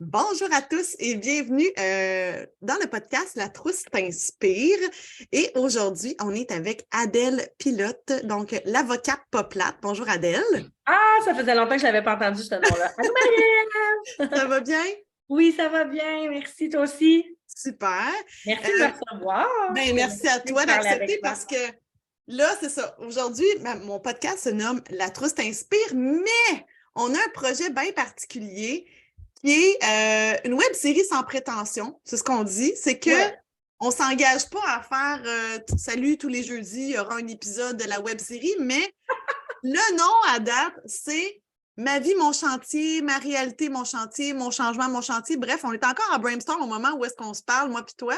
Bonjour à tous et bienvenue dans le podcast La Trousse t'inspire. Et aujourd'hui, on est avec Adèle Pilote, donc l'avocate pas plate. Bonjour Adèle. Ah, ça faisait longtemps que je n'avais pas entendu ce nom-là. Allô, Marianne! Ça va bien? Oui, ça va bien. Merci, toi aussi. Super. Merci de me recevoir. Merci à toi Parler d'accepter avec toi. parce que là, c'est ça. Aujourd'hui, mon podcast se nomme La Trousse t'inspire, mais on a un projet bien particulier qui est une web-série sans prétention. C'est ce qu'on dit. C'est que on ne s'engage pas à faire salut tous les jeudis, il y aura un épisode de la web-série, mais le nom à date, c'est Ma vie, mon chantier, ma réalité, mon chantier, mon changement, mon chantier. Bref, on est encore en brainstorm au moment où est-ce qu'on se parle, moi puis toi.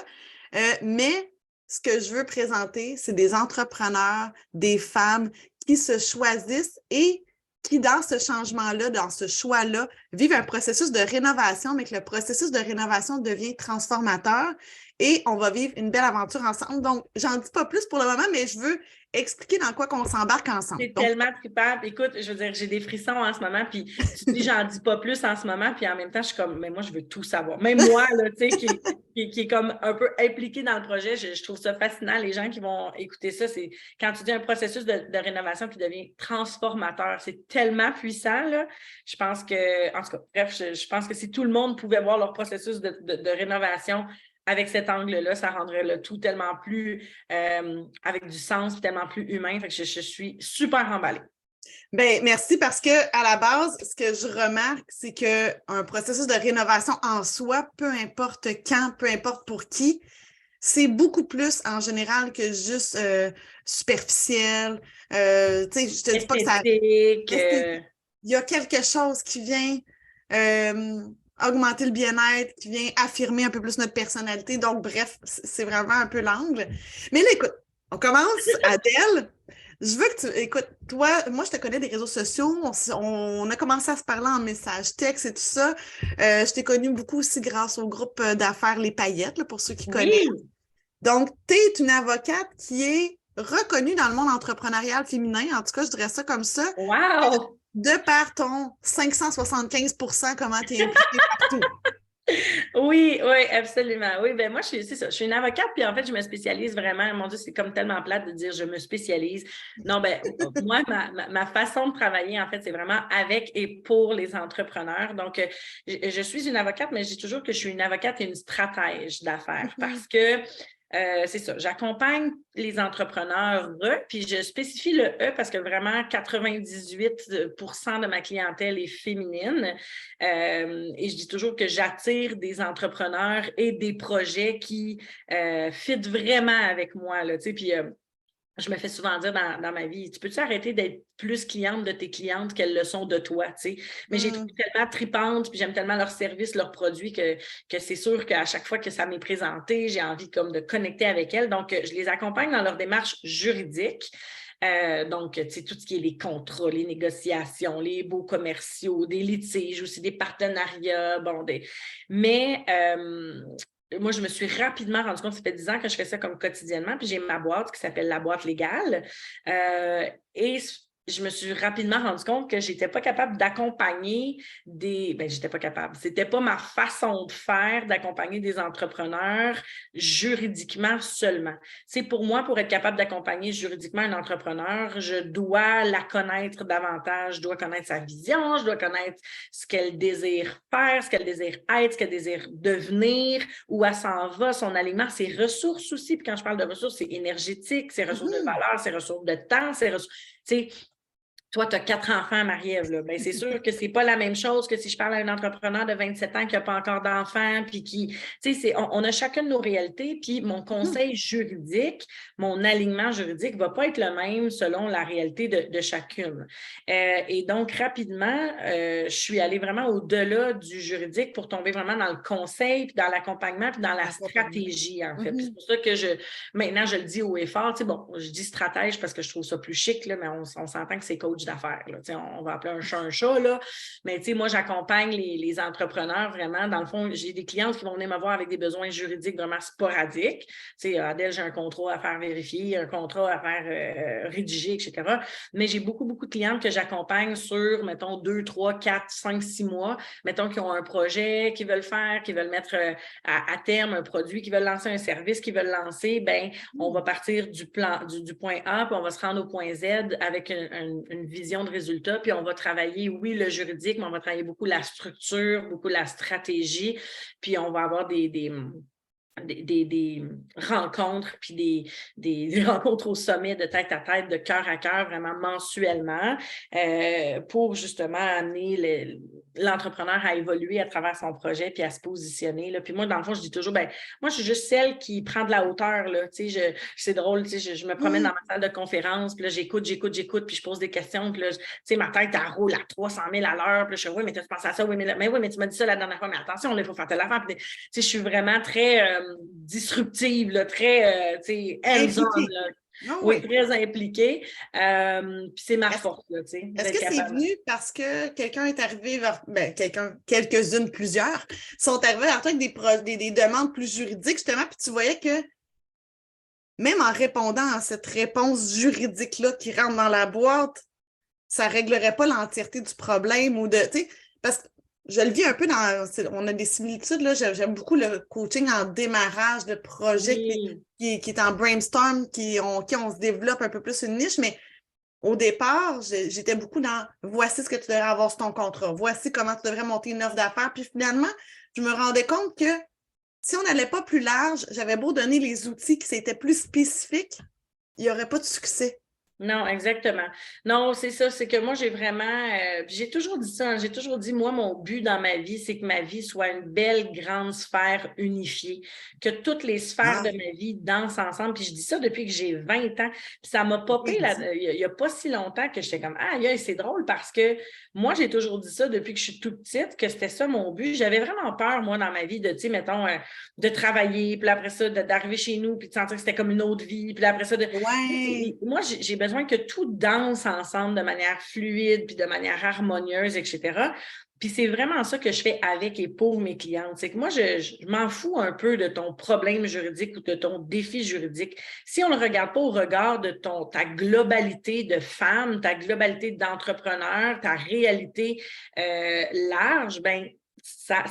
Mais ce que je veux présenter, c'est des entrepreneurs, des femmes qui se choisissent et qui, dans ce changement-là, dans ce choix-là, vivent un processus de rénovation, mais que le processus de rénovation devient transformateur et on va vivre une belle aventure ensemble. Donc, j'en dis pas plus pour le moment, mais je veux expliquer dans quoi qu'on s'embarque ensemble. C'est tellement trippant. Écoute, je veux dire, j'ai des frissons en ce moment, puis tu dis, j'en dis pas plus en ce moment, puis en même temps, je suis comme, mais moi, je veux tout savoir. Même moi, là, tu sais, qui est comme un peu impliqué dans le projet, je trouve ça fascinant. Les gens qui vont écouter ça, c'est quand tu dis un processus de rénovation qui devient transformateur, c'est tellement puissant, là. Je pense que, en tout cas, bref, je pense que si tout le monde pouvait voir leur processus de rénovation avec cet angle-là, ça rendrait le tout tellement plus avec du sens, tellement plus humain. Fait que je suis super emballée. Bien, merci parce que à la base, ce que je remarque, c'est qu'un processus de rénovation en soi, peu importe quand, peu importe pour qui, c'est beaucoup plus en général que juste superficiel. Tu sais, je te dis pas que ça... Esthétique. Il y a quelque chose qui vient augmenter le bien-être, qui vient affirmer un peu plus notre personnalité. Donc, bref, c'est vraiment un peu l'angle. Mais là, écoute, on commence, Adèle. Je veux que tu... Écoute, toi, moi, je te connais des réseaux sociaux. On a commencé à se parler en message texte et tout ça. Je t'ai connue beaucoup aussi grâce au groupe d'affaires Les Paillettes, là, pour ceux qui connaissent. Donc, tu es une avocate qui est reconnue dans le monde entrepreneurial féminin. En tout cas, je dirais ça comme ça. Wow! De par ton 575 comment tu es impliquée partout. Oui, absolument. Oui, ben moi, c'est ça. Je suis une avocate, puis en fait, je me spécialise vraiment. Mon Dieu, c'est comme tellement plate de dire je me spécialise. Non, ben moi, ma façon de travailler, en fait, c'est vraiment avec et pour les entrepreneurs. Donc, je suis une avocate, mais je dis toujours que je suis une avocate et une stratège d'affaires parce que c'est ça, j'accompagne les entrepreneurs puis je spécifie le parce que vraiment 98% de ma clientèle est féminine et je dis toujours que j'attire des entrepreneurs et des projets qui fit vraiment avec moi, là, tu sais, puis je me fais souvent dire dans ma vie, tu peux-tu arrêter d'être plus cliente de tes clientes qu'elles le sont de toi, tu sais? Mais j'ai trouvé tellement tripantes, puis j'aime tellement leurs services, leurs produits que c'est sûr qu'à chaque fois que ça m'est présenté, j'ai envie comme de connecter avec elles. Donc, je les accompagne dans leur démarche juridique. Donc, tu sais, tout ce qui est les contrats, les négociations, les baux commerciaux, des litiges, aussi des partenariats, mais moi, je me suis rapidement rendu compte, ça fait 10 ans que je fais ça comme quotidiennement, puis j'ai ma boîte qui s'appelle la boîte légale. Et je me suis rapidement rendu compte que je n'étais pas capable d'accompagner j'étais pas capable. C'était pas ma façon de faire d'accompagner des entrepreneurs juridiquement seulement. C'est pour moi, pour être capable d'accompagner juridiquement un entrepreneur, je dois la connaître davantage, je dois connaître sa vision, je dois connaître ce qu'elle désire faire, ce qu'elle désire être, ce qu'elle désire devenir, où elle s'en va, son alignement, ses ressources aussi. Puis quand je parle de ressources, c'est énergétique, c'est ressources de valeur, c'est ressources de temps, c'est ressources... Tu sais, toi, tu as 4 enfants, Marie-Ève, là. Ben, c'est sûr que c'est pas la même chose que si je parle à un entrepreneur de 27 ans qui n'a pas encore d'enfants, puis qui, tu sais, on a chacune nos réalités, puis mon conseil juridique, mon alignement juridique ne va pas être le même selon la réalité de chacune. Et donc, rapidement, je suis allée vraiment au-delà du juridique pour tomber vraiment dans le conseil, puis dans l'accompagnement, puis dans la stratégie, en fait. Puis c'est pour ça que maintenant, je le dis haut et fort, tu sais, bon, je dis stratège parce que je trouve ça plus chic, là, mais on s'entend que c'est coach d'affaires. Là. On va appeler un chat, là. Mais moi, j'accompagne les entrepreneurs vraiment. Dans le fond, j'ai des clientes qui vont venir me voir avec des besoins juridiques vraiment sporadiques. Adèle, j'ai un contrat à faire vérifier, un contrat à faire rédiger, etc. Mais j'ai beaucoup, beaucoup de clientes que j'accompagne sur, mettons, 2, 3, 4, 5, 6 mois. Mettons qu'ils ont un projet qu'ils veulent faire, qu'ils veulent mettre à terme un produit, qu'ils veulent lancer un service, qu'ils veulent lancer, bien, on va partir du point A, puis on va se rendre au point Z avec une vision de résultat, puis on va travailler, oui, le juridique, mais on va travailler beaucoup la structure, beaucoup la stratégie, puis on va avoir des rencontres, puis des rencontres au sommet de tête à tête, de cœur à cœur, vraiment mensuellement, pour justement amener l'entrepreneur à évoluer à travers son projet puis à se positionner. Là. Puis moi, dans le fond, je dis toujours, moi, je suis juste celle qui prend de la hauteur. Là. C'est drôle, je me promène dans ma salle de conférence, puis là, j'écoute, puis je pose des questions, puis là, ma tête, elle roule à 300 000 à l'heure, puis je dis, oui, mais tu penses à ça, oui, mais tu m'as dit ça la dernière fois, mais attention, il faut faire telle affaire. Puis, je suis vraiment très disruptive, là, très hands-on. Oui, très impliquée. Puis c'est ma force. Là, est-ce que c'est venu parce que quelqu'un est arrivé vers. Quelques-unes, plusieurs, sont arrivés vers toi avec des demandes plus juridiques, justement, puis tu voyais que même en répondant à cette réponse juridique-là qui rentre dans la boîte, ça ne réglerait pas l'entièreté du problème ou de. Parce que je le vis un peu on a des similitudes, là. J'aime beaucoup le coaching en démarrage de projet qui est en brainstorm, on se développe un peu plus une niche, mais au départ, j'étais beaucoup dans voici ce que tu devrais avoir sur ton contrat, voici comment tu devrais monter une offre d'affaires. Puis finalement, je me rendais compte que si on n'allait pas plus large, j'avais beau donner les outils qui étaient plus spécifiques, il n'y aurait pas de succès. Non, exactement. Non, c'est ça, c'est que moi, j'ai vraiment, j'ai toujours dit ça, j'ai toujours dit, moi, mon but dans ma vie, c'est que ma vie soit une belle, grande sphère unifiée, que toutes les sphères de ma vie dansent ensemble, puis je dis ça depuis que j'ai 20 ans, puis ça m'a popé, il n'y a pas si longtemps que j'étais comme, c'est drôle parce que moi, j'ai toujours dit ça depuis que je suis toute petite, que c'était ça mon but. J'avais vraiment peur, moi, dans ma vie, de, mettons, de travailler, puis après ça, d'arriver chez nous, puis de sentir que c'était comme une autre vie, puis après ça, moi, j'ai besoin que tout danse ensemble de manière fluide, puis de manière harmonieuse, etc. Puis c'est vraiment ça que je fais avec et pour mes clientes. C'est que moi, je m'en fous un peu de ton problème juridique ou de ton défi juridique. Si on ne le regarde pas au regard de ta globalité de femme, ta globalité d'entrepreneur, ta réalité large, ben ça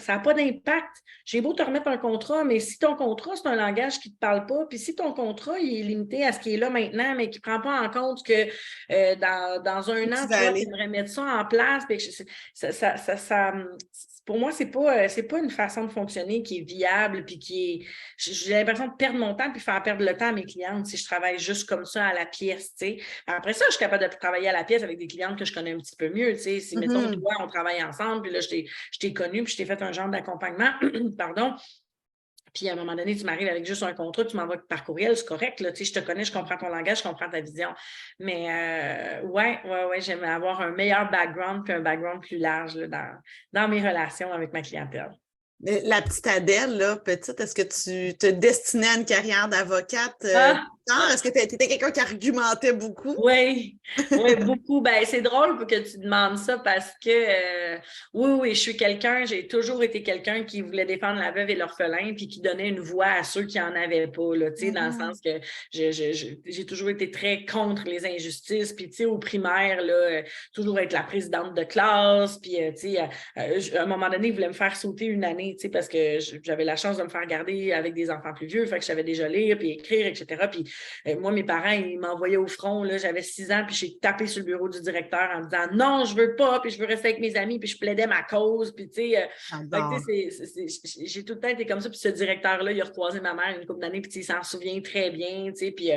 n'a pas d'impact. J'ai beau te remettre un contrat, mais si ton contrat, c'est un langage qui ne te parle pas, puis si ton contrat il est limité à ce qui est là maintenant, mais qui ne prend pas en compte que dans un an, tu aimerais mettre ça en place, puis pour moi, c'est pas une façon de fonctionner qui est viable, puis j'ai l'impression de perdre mon temps puis faire perdre le temps à mes clientes si je travaille juste comme ça à la pièce, tu sais. Après ça, je suis capable de travailler à la pièce avec des clientes que je connais un petit peu mieux, tu sais. Si, mettons, toi, on travaille ensemble, puis là, je t'ai connue, puis je t'ai fait un genre d'accompagnement, pardon. Puis à un moment donné, tu m'arrives avec juste un contrat, tu m'envoies par courriel, c'est correct. Là, tu sais, je te connais, je comprends ton langage, je comprends ta vision. Mais ouais, j'aime avoir un meilleur background puis un background plus large là, dans mes relations avec ma clientèle. La petite Adèle, là, petite, est-ce que tu te destinais à une carrière d'avocate? Est-ce que tu étais quelqu'un qui argumentait beaucoup? Oui, beaucoup. Ben, c'est drôle que tu demandes ça parce que oui, je suis j'ai toujours été quelqu'un qui voulait défendre la veuve et l'orphelin puis qui donnait une voix à ceux qui n'en avaient pas, là, dans le sens que j'ai toujours été très contre les injustices. Puis, au primaire, là, toujours être la présidente de classe. Puis, à un moment donné, ils voulaient me faire sauter une année, parce que j'avais la chance de me faire garder avec des enfants plus vieux, fait que je savais déjà lire puis écrire, etc. Puis moi, mes parents, ils m'envoyaient au front, là, j'avais 6 ans, puis j'ai tapé sur le bureau du directeur en me disant « Non, je veux pas, puis je veux rester avec mes amis, puis je plaidais ma cause. » Puis tu sais, j'ai tout le temps été comme ça, puis ce directeur-là, il a recroisé ma mère une couple d'années, puis il s'en souvient très bien, tu sais, puis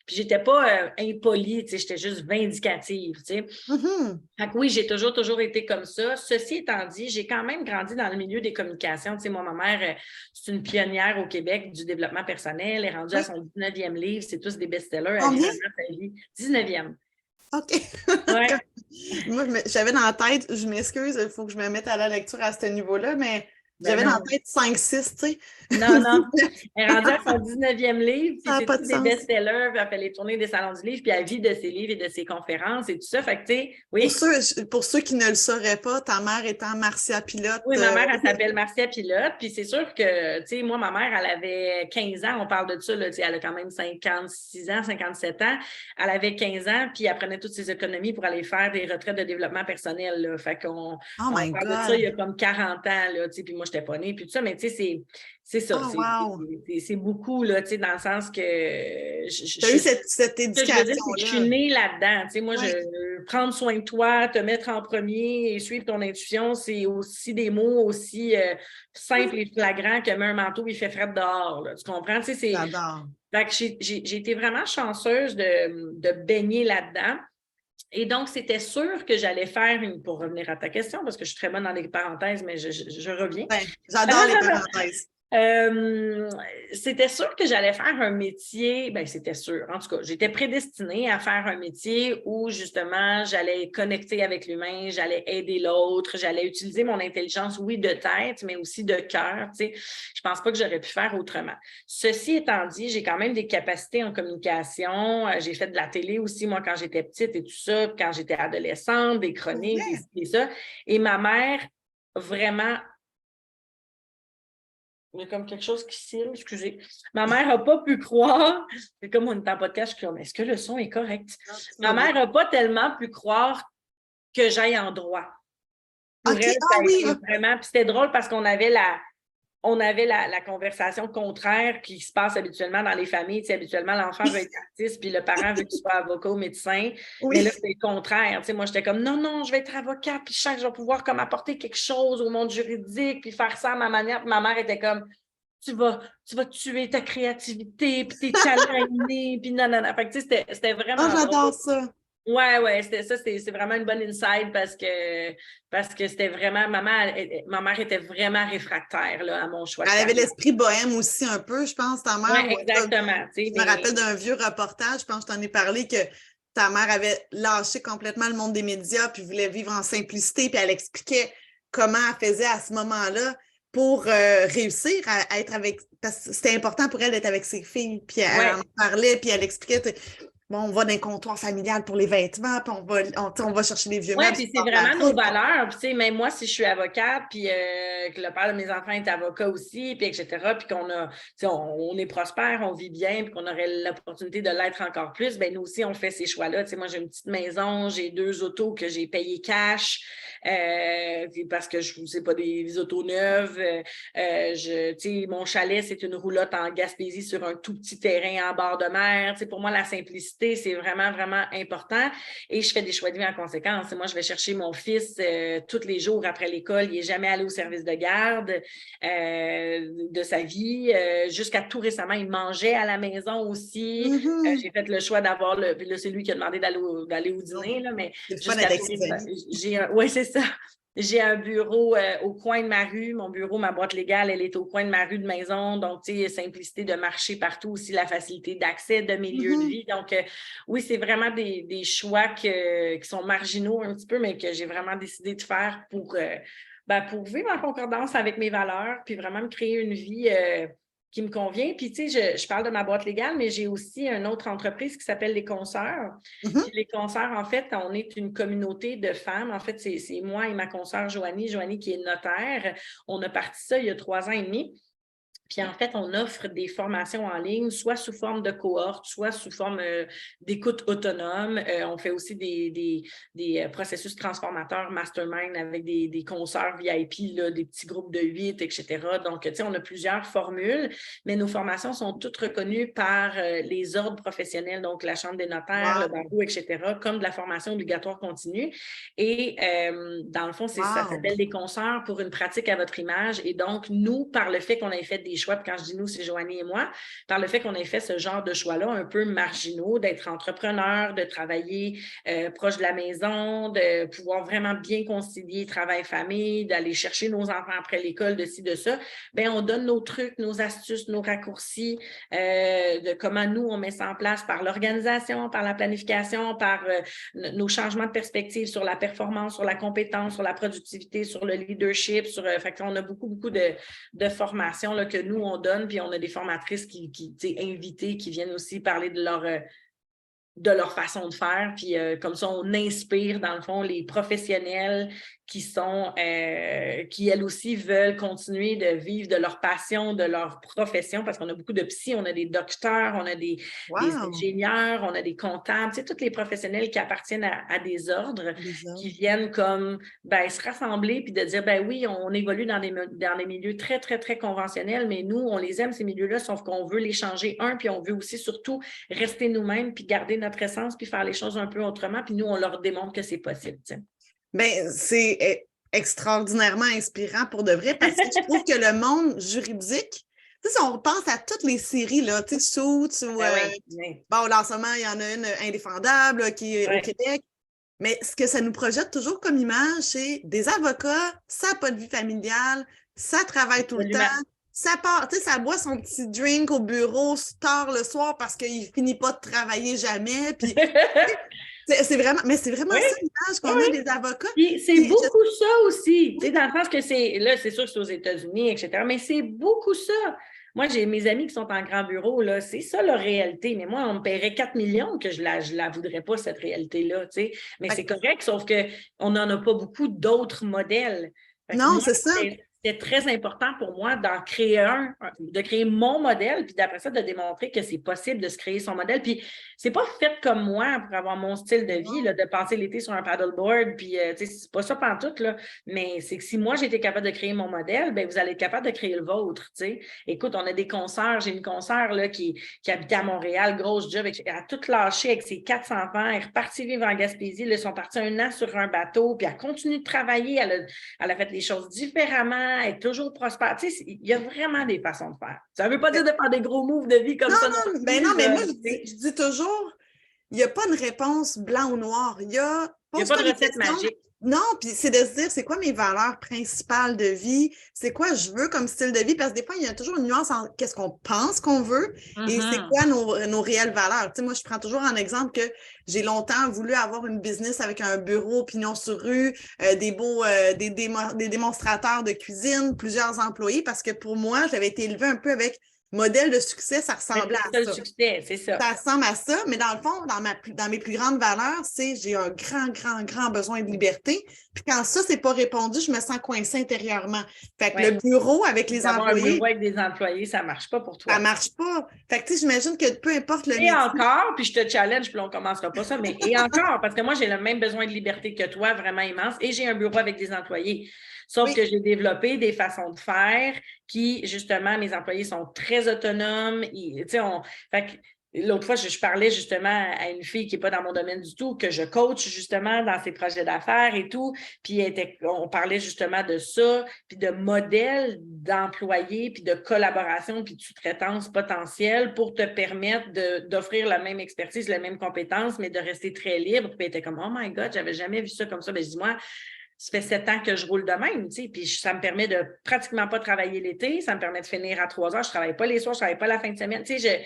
j'étais pas impolie, tu sais, j'étais juste vindicative, tu sais. Fait que oui, j'ai toujours été comme ça. Ceci étant dit, j'ai quand même grandi dans le milieu des communications. Tu sais, moi, ma mère, c'est une pionnière au Québec du développement personnel. Elle est rendue à son 19e livre. C'est tous des best-sellers. Combien? 19e. OK. Ouais. Moi, j'avais dans la tête, je m'excuse, il faut que je me mette à la lecture à ce niveau-là, mais J'avais dans non. la tête 5-6, tu sais. Non, non. Elle est rendue à son 19e livre, puis Ça n'a c'est pas tous de des sens. best-sellers, puis elle fait les tournées des salons du livre, puis elle vit de ses livres et de ses conférences et tout ça. Fait que, tu sais, oui. Pour ceux qui ne le sauraient pas, ta mère étant Marcia Pilote. Oui, ma mère, elle s'appelle Marcia Pilote. Puis c'est sûr que, tu sais, moi, ma mère, elle avait 15 ans. On parle de ça, là, tu sais, elle a quand même 56 ans, 57 ans. Elle avait 15 ans, puis elle prenait toutes ses économies pour aller faire des retraites de développement personnel, là. Fait qu'on Oh on my parle de ça il y God! a comme 40 ans, là, tu sais, puis moi, je n'étais pas née, puis tout ça. Mais tu sais, c'est ça. Oh wow! C'est beaucoup, là, tu sais, dans le sens que Tu as eu cette ce que je veux dire, c'est que je suis éducation-là. née là-dedans. Tu sais, moi, Oui. prendre soin de toi, te mettre en premier et suivre ton intuition, c'est aussi des mots aussi simples et flagrants que mets un manteau, il fait frais dehors. Là. Tu comprends? Tu sais, J'adore. fait que j'ai été vraiment chanceuse de baigner là-dedans. Et donc, c'était sûr que j'allais faire pour revenir à ta question, parce que je suis très bonne dans les parenthèses, mais je reviens. Ben, j'adore les parenthèses. C'était sûr que j'allais faire un métier, ben c'était sûr, en tout cas, j'étais prédestinée à faire un métier où justement j'allais connecter avec l'humain, j'allais aider l'autre, j'allais utiliser mon intelligence, oui, de tête, mais aussi de cœur, tu sais. Je pense pas que j'aurais pu faire autrement. Ceci étant dit, j'ai quand même des capacités en communication, j'ai fait de la télé aussi, moi, quand j'étais petite et tout ça, quand j'étais adolescente, des chroniques, et ça, et ma mère, vraiment. Il y a comme quelque chose qui cille, excusez. Ma mère n'a pas pu croire, c'est comme on est en podcast, je suis comme, est-ce que le son est correct? Ma mère n'a pas tellement pu croire que j'aille en droit. Pour OK, elle, ça a oui. été vraiment, puis c'était drôle parce qu'on avait la conversation contraire qui se passe habituellement dans les familles. Tu sais, habituellement, l'enfant veut être artiste, puis le parent veut qu'il soit avocat ou médecin. Oui. Mais là, c'est le contraire. Tu sais, moi, j'étais comme, non, non, je vais être avocate, puis je sens que je vais pouvoir comme apporter quelque chose au monde juridique, puis faire ça à ma manière. Puis ma mère était comme, tu vas tuer ta créativité, puis tes talents innés, puis non, non, non. Fait que, tu sais, c'était Oh, vraiment j'adore drôle. ça. Ouais, c'est vraiment une bonne insight parce que c'était vraiment, ma mère était vraiment réfractaire là, à mon choix de Elle avait carrière. l'esprit bohème aussi un peu, je pense, ta mère. Oui, exactement. Je me rappelle d'un vieux reportage, je pense que je t'en ai parlé, que ta mère avait lâché complètement le monde des médias puis voulait vivre en simplicité, puis elle expliquait comment elle faisait à ce moment-là pour réussir à être avec... Parce que c'était important pour elle d'être avec ses filles, puis elle en parlait, puis elle expliquait... Bon, on va dans un comptoir familial pour les vêtements, puis on va chercher les vieux meubles. Oui, puis c'est vraiment nos valeurs. Puis, tu sais, même moi, si je suis avocate, puis que le père de mes enfants est avocat aussi, puis etc., puis qu'on a, on est prospère, on vit bien, puis qu'on aurait l'opportunité de l'être encore plus, bien, nous aussi, on fait ces choix-là. Tu sais, moi, j'ai une petite maison, j'ai 2 autos que j'ai payées cash, parce que je ne sais pas des autos neuves. Tu sais, mon chalet, c'est une roulotte en Gaspésie sur un tout petit terrain en bord de mer. Tu sais, pour moi, la simplicité, c'est vraiment, vraiment important. Et je fais des choix de vie en conséquence. Moi, je vais chercher mon fils tous les jours après l'école. Il n'est jamais allé au service de garde de sa vie. Jusqu'à tout récemment, il mangeait à la maison aussi. J'ai fait le choix d'avoir là, c'est lui qui a demandé d'aller au dîner, là, mais jusqu'à tout récemment. Oui, c'est ça. J'ai un bureau au coin de ma rue. Mon bureau, ma boîte légale, elle est au coin de ma rue de maison. Donc, tu sais, simplicité de marcher partout, aussi la facilité d'accès de mes lieux de vie. Donc, oui, c'est vraiment des choix qui sont marginaux un petit peu, mais que j'ai vraiment décidé de faire pour vivre en concordance avec mes valeurs, puis vraiment me créer une vie qui me convient. Puis, tu sais, je parle de ma boîte légale, mais j'ai aussi une autre entreprise qui s'appelle Les Consoeurs. Puis Les Consoeurs, en fait, on est une communauté de femmes. En fait, c'est moi et ma consoeur Joanie qui est notaire. On a parti ça il y a 3 ans et demi. Puis en fait, on offre des formations en ligne, soit sous forme de cohorte, soit sous forme d'écoute autonome. On fait aussi des processus transformateurs mastermind avec des consoeurs VIP, là, des petits groupes de 8, etc. Donc, tu sais, on a plusieurs formules, mais nos formations sont toutes reconnues par les ordres professionnels, donc la Chambre des notaires, le barreau, etc., comme de la formation obligatoire continue. Et dans le fond, ça s'appelle des consoeurs pour une pratique à votre image. Et donc, nous, par le fait qu'on ait fait des choix, puis quand je dis nous, c'est Joanie et moi, par le fait qu'on ait fait ce genre de choix-là un peu marginaux, d'être entrepreneur, de travailler proche de la maison, de pouvoir vraiment bien concilier travail-famille, d'aller chercher nos enfants après l'école, de ci, de ça, bien, on donne nos trucs, nos astuces, nos raccourcis, de comment nous, on met ça en place par l'organisation, par la planification, par nos changements de perspective sur la performance, sur la compétence, sur la productivité, sur le leadership. Fait qu'on a beaucoup de formations là, que nous, on donne, puis on a des formatrices qui invitées qui viennent aussi parler de leur façon de faire, puis comme ça, on inspire, dans le fond, les professionnels qui elles aussi veulent continuer de vivre de leur passion, de leur profession, parce qu'on a beaucoup de psy, on a des docteurs, on a des ingénieurs, on a des comptables, tu sais, tous les professionnels qui appartiennent à des ordres, qui viennent comme, se rassembler, puis de dire, oui, on évolue dans des milieux très, très, très conventionnels, mais nous, on les aime, ces milieux-là, sauf qu'on veut les changer, puis on veut aussi surtout rester nous-mêmes, puis garder notre essence, puis faire les choses un peu autrement, puis nous, on leur démontre que c'est possible, tu sais. Bien, c'est extraordinairement inspirant pour de vrai parce que je trouve que le monde juridique, tu sais, si on pense à toutes les séries, là, tu sais, Suits ou... Bon, là, en ce moment, il y en a une Indéfendable là, qui est au Québec. Mais ce que ça nous projette toujours comme image, c'est des avocats, ça n'a pas de vie familiale, ça travaille tout le temps, ça part, tu sais, ça boit son petit drink au bureau tard le soir parce qu'il finit pas de travailler jamais, puis... C'est vraiment ça l'image qu'on a des avocats. Puis c'est beaucoup ça aussi, tu sais, dans le sens que là, c'est sûr que c'est aux États-Unis, etc., mais c'est beaucoup ça. Moi, j'ai mes amis qui sont en grand bureau, là, c'est ça leur réalité. Mais moi, on me paierait 4 millions que je la voudrais pas, cette réalité-là, tu sais. Mais c'est correct, sauf qu'on n'en a pas beaucoup d'autres modèles. Non, c'est ça. C'était très important pour moi d'en créer de créer mon modèle, puis d'après ça, de démontrer que c'est possible de se créer son modèle. Puis c'est pas fait comme moi pour avoir mon style de vie, là, de passer l'été sur un paddleboard, puis c'est pas ça pantoute, là, mais c'est que si moi, j'étais capable de créer mon modèle, vous allez être capable de créer le vôtre, tu sais. Écoute, on a des consoeurs, j'ai une consoeur là, qui habitait à Montréal, grosse job, elle a tout lâché avec ses 4 enfants, elle est repartie vivre en Gaspésie, là, ils sont partis 1 an sur un bateau, puis elle continue de travailler, elle a fait les choses différemment, être toujours prospère. Tu sais, il y a vraiment des façons de faire. Ça ne veut pas dire de faire des gros moves de vie comme ça. Non, mais moi, je dis toujours, il n'y a pas de réponse blanc ou noir. Il n'y a pas de recette magique. Non, puis c'est de se dire, c'est quoi mes valeurs principales de vie? C'est quoi je veux comme style de vie? Parce que des fois, il y a toujours une nuance entre qu'est-ce qu'on pense qu'on veut et c'est quoi nos réelles valeurs. Tu sais, moi, je prends toujours en exemple que j'ai longtemps voulu avoir une business avec un bureau, pignon sur rue, des démonstrateurs de cuisine, plusieurs employés, parce que pour moi, j'avais été élevée un peu avec modèle de succès, ça ressemblait à ça. Succès, c'est ça. Ça ressemble à ça, mais dans le fond, dans mes plus grandes valeurs, c'est j'ai un grand besoin de liberté. Puis quand ça, c'est pas répondu, je me sens coincée intérieurement. Fait que le bureau avec les employés... Un bureau avec des employés, ça marche pas pour toi. Ça marche pas. Fait que tu sais, j'imagine que peu importe le métier... encore, puis je te challenge, puis on commencera pas ça, mais et encore, parce que moi, j'ai le même besoin de liberté que toi, vraiment immense, et j'ai un bureau avec des employés. Sauf que j'ai développé des façons de faire qui, justement, mes employés sont très autonomes. Fait que l'autre fois, je parlais justement à une fille qui n'est pas dans mon domaine du tout, que je coach justement dans ses projets d'affaires et tout. Puis on parlait justement de ça, puis de modèles d'employés, puis de collaboration, puis de sous-traitance potentielle pour te permettre d'offrir la même expertise, les mêmes compétences, mais de rester très libre. Puis elle était comme « Oh my God, j'avais jamais vu ça comme ça. » Je dis « Moi, ça fait 7 ans que je roule de même, tu sais, puis ça me permet de pratiquement pas travailler l'été, ça me permet de finir à 3 heures, je travaille pas les soirs, je travaille pas la fin de semaine, tu sais,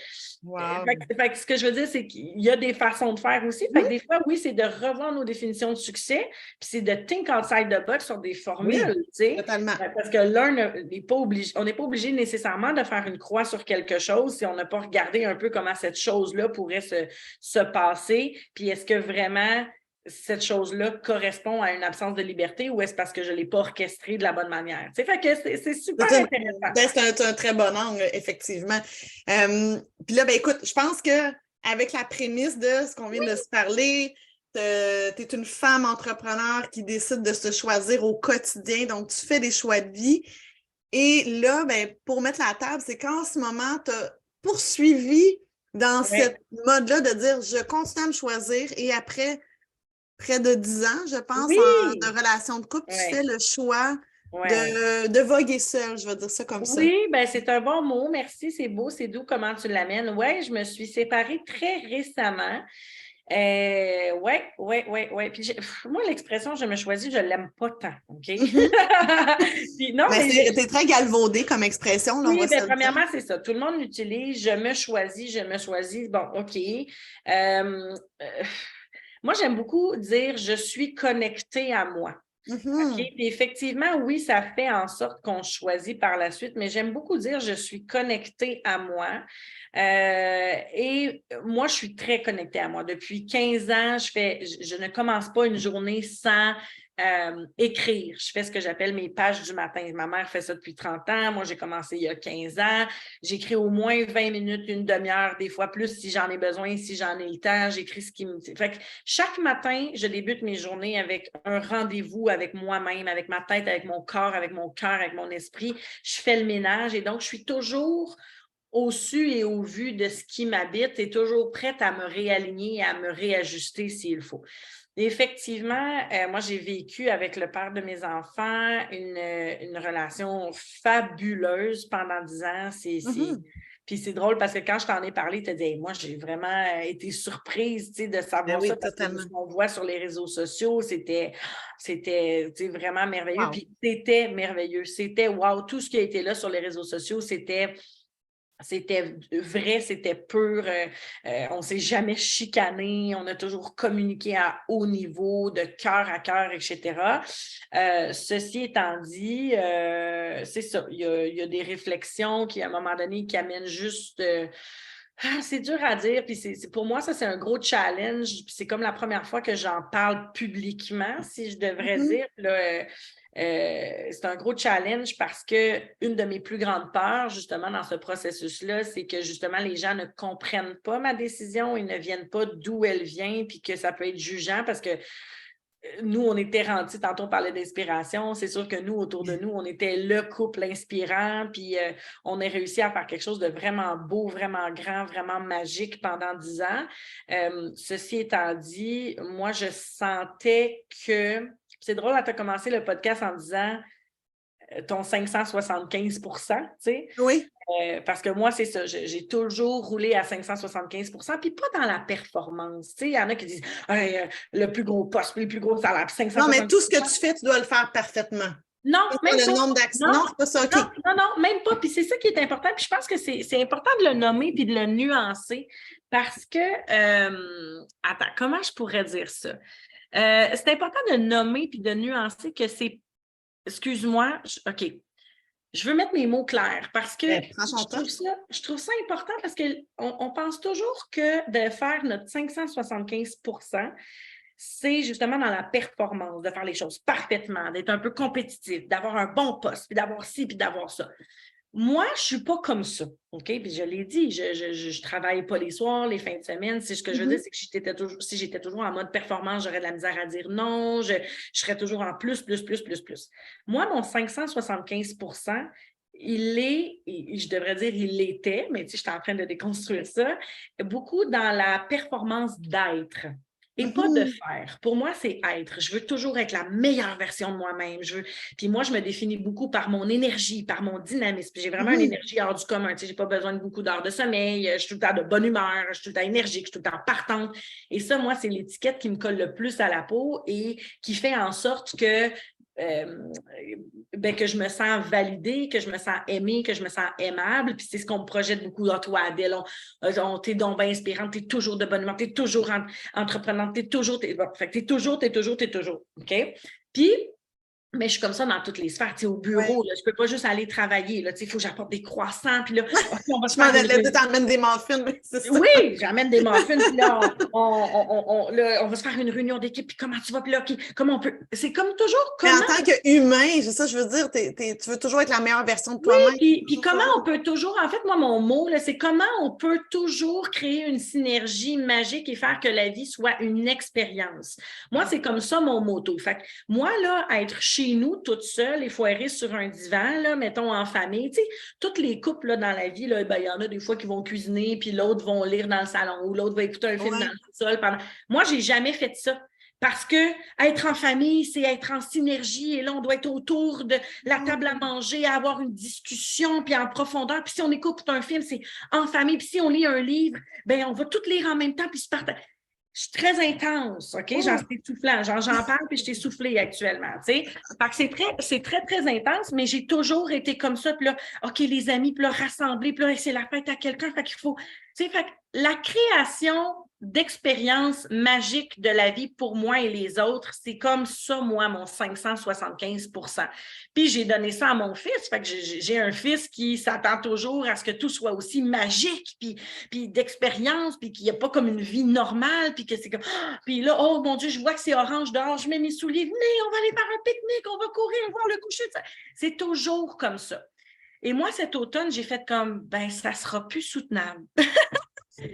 fait que ce que je veux dire, c'est qu'il y a des façons de faire aussi, fait que des fois, oui, c'est de revoir nos définitions de succès, puis c'est de think outside the box sur des formules, tu sais, totalement. Parce que l'un n'est pas obligé, on n'est pas obligé nécessairement de faire une croix sur quelque chose si on n'a pas regardé un peu comment cette chose-là pourrait se passer, puis est-ce que vraiment cette chose-là correspond à une absence de liberté ou est-ce parce que je ne l'ai pas orchestrée de la bonne manière? Fait que c'est super intéressant. C'est un très bon angle, effectivement. Puis là, écoute, je pense qu'avec la prémisse de ce qu'on vient de se parler, tu es une femme entrepreneur qui décide de se choisir au quotidien, donc tu fais des choix de vie. Et là, pour mettre la table, c'est qu'en ce moment, tu as poursuivi dans cette mode-là de dire je continue à me choisir et après près de 10 ans, je pense, de relation de couple, tu fais le choix de voguer seule, je vais dire ça comme ça. Oui, ben c'est un bon mot. Merci, c'est beau, c'est doux comment tu l'amènes. Oui, je me suis séparée très récemment. Oui. Puis moi, l'expression je me choisis, je ne l'aime pas tant, OK? Puis non, Mais c'est très galvaudé comme expression, là, on oui, va se bien, le dire. premièrement, c'est ça. Tout le monde l'utilise. Je me choisis, je me choisis. Bon, OK. Euh, moi, j'aime beaucoup dire je suis connectée à moi. OK? Mhm. Puis effectivement, oui, ça fait en sorte qu'on choisit par la suite, mais j'aime beaucoup dire je suis connectée à moi. Et moi, je suis très connectée à moi. Depuis 15 ans, je ne commence pas une journée sans écrire. Je fais ce que j'appelle mes pages du matin. Ma mère fait ça depuis 30 ans. Moi, j'ai commencé il y a 15 ans. J'écris au moins 20 minutes, une demi-heure, des fois plus si j'en ai besoin, si j'en ai le temps. J'écris ce qui me... Fait que chaque matin, je débute mes journées avec un rendez-vous avec moi-même, avec ma tête, avec mon corps, avec mon cœur, avec mon esprit. Je fais le ménage et donc je suis toujours au su et au vu de ce qui m'habite et toujours prête à me réaligner et à me réajuster s'il faut. Et effectivement, moi, j'ai vécu avec le père de mes enfants une relation fabuleuse pendant 10 ans. Mhm. Puis c'est drôle parce que quand je t'en ai parlé, tu as dit hey, moi, j'ai vraiment été surprise de Ben savoir ça oui, parce que totalement. ce qu'on voit sur les réseaux sociaux, c'était vraiment merveilleux. Wow. Puis c'était merveilleux. C'était wow, tout ce qui a été là sur les réseaux sociaux, c'était vrai, c'était pur. On ne s'est jamais chicané. On a toujours communiqué à haut niveau, de cœur à cœur, etc. Ceci étant dit, c'est ça. Il y a des réflexions qui, à un moment donné, qui amènent juste... c'est dur à dire, puis pour moi, ça, c'est un gros challenge. Puis c'est comme la première fois que j'en parle publiquement, si je devrais Mhm. dire. Là, c'est un gros challenge parce que une de mes plus grandes peurs, justement, dans ce processus-là, c'est que justement, les gens ne comprennent pas ma décision, ils ne viennent pas d'où elle vient, puis que ça peut être jugeant parce que nous, on était rendus, tantôt on parlait d'inspiration, c'est sûr que nous, autour de nous, on était le couple inspirant, puis on a réussi à faire quelque chose de vraiment beau, vraiment grand, vraiment magique pendant 10 ans. Ceci étant dit, moi, je sentais que... C'est drôle, tu as commencé le podcast en disant ton 575 tu sais. Oui. Parce que moi, c'est ça, j'ai toujours roulé à 575 puis pas dans la performance. Tu sais, il y en a qui disent hey, le plus gros poste, le plus gros salaire, puis Non, mais 575. tout ce que tu fais, tu dois le faire parfaitement. Non, C'est pas même le pas. nombre d'actions. Non, Non, c'est pas ça, OK. non, même pas. Puis c'est ça qui est important. Puis je pense que c'est important de le nommer puis de le nuancer parce que, attends, comment je pourrais dire ça? C'est important de nommer puis de nuancer que c'est, excuse-moi, OK, je veux mettre mes mots clairs parce que Ben, prends son temps. je trouve ça important parce qu'on pense toujours que de faire notre 575 c'est justement dans la performance, de faire les choses parfaitement, d'être un peu compétitif, d'avoir un bon poste, puis d'avoir ci, puis d'avoir ça. Moi, je ne suis pas comme ça, OK? Puis je l'ai dit, je travaille pas les soirs, les fins de semaine. C'est ce que je veux dire, c'est que si j'étais toujours en mode performance, j'aurais de la misère à dire non, je serais toujours en plus. Moi, mon 575 je devrais dire il l'était, mais tu sais, je suis en train de déconstruire ça, beaucoup dans la performance d'être. Et pas de Mhm. faire. Pour moi, c'est être. Je veux toujours être la meilleure version de moi-même. Puis moi, je me définis beaucoup par mon énergie, par mon dynamisme. J'ai vraiment une Mhm. énergie hors du commun. Tu sais, j'ai pas besoin de beaucoup d'heures de sommeil. Je suis tout le temps de bonne humeur. Je suis tout le temps énergique. Je suis tout le temps partante. Et ça, moi, c'est l'étiquette qui me colle le plus à la peau et qui fait en sorte que que je me sens validée, que je me sens aimée, que je me sens aimable. Puis c'est ce qu'on me projette beaucoup. Ah, toi, Adèle, t'es donc bien inspirante, t'es toujours de bonne humeur, t'es toujours entreprenante, t'es toujours. Fait que t'es toujours. OK? Puis, mais je suis comme ça dans toutes les sphères. Tu sais, au Ouais. bureau, là, je ne peux pas juste aller travailler. Là, tu sais, il faut que j'apporte des croissants. Puis là, OK, on va se Je m'en faire une allais dire, réunion. t'emmènes des muffins, mais c'est ça. Oui, j'amène des muffins, puis là, là, on va se faire une réunion d'équipe, puis comment tu vas, puis là, comment on peut... C'est comme toujours, Mais en comment... tant qu'humain, c'est ça, je veux dire, tu veux toujours être la meilleure version de Oui, toi-même. puis comment on peut toujours... En fait, moi, mon mot, là, c'est comment on peut toujours créer une synergie magique et faire que la vie soit une expérience. Moi, c'est comme ça mon motto. Fait que moi, là, être chez nous, toute seule, et foirée sur un divan, là, mettons en famille, tu sais, toutes les couples là, dans la vie, là, ben, il y en a des fois qui vont cuisiner, puis l'autre vont lire dans le salon, ou l'autre va écouter un film dans Ouais. le sol. Moi, j'ai jamais fait ça. Parce que être en famille, c'est être en synergie et là, on doit être autour de la table à manger, à avoir une discussion, puis en profondeur. Puis si on écoute un film, c'est en famille. Puis si on lit un livre, ben on va tout lire en même temps, puis se partager. Je suis très intense, OK? J'en suis essoufflant. J'en parle, puis je suis essoufflée actuellement, tu sais. Fait que c'est très, très intense, mais j'ai toujours été comme ça. Puis là, OK, les amis, puis là, rassemblés, puis là, c'est la fête à quelqu'un, fait qu'il faut... Tu sais, fait que la création d'expériences magiques de la vie pour moi et les autres, c'est comme ça, moi, mon 575%. Puis j'ai donné ça à mon fils, fait que j'ai un fils qui s'attend toujours à ce que tout soit aussi magique, puis d'expérience, puis qu'il n'y a pas comme une vie normale, puis que c'est comme... Puis là, oh mon Dieu, je vois que c'est orange dehors, je mets mes souliers, venez, on va aller faire un pique-nique, on va courir, voir le coucher. C'est toujours comme ça. Et moi, cet automne, j'ai fait comme, ben, ça sera plus soutenable.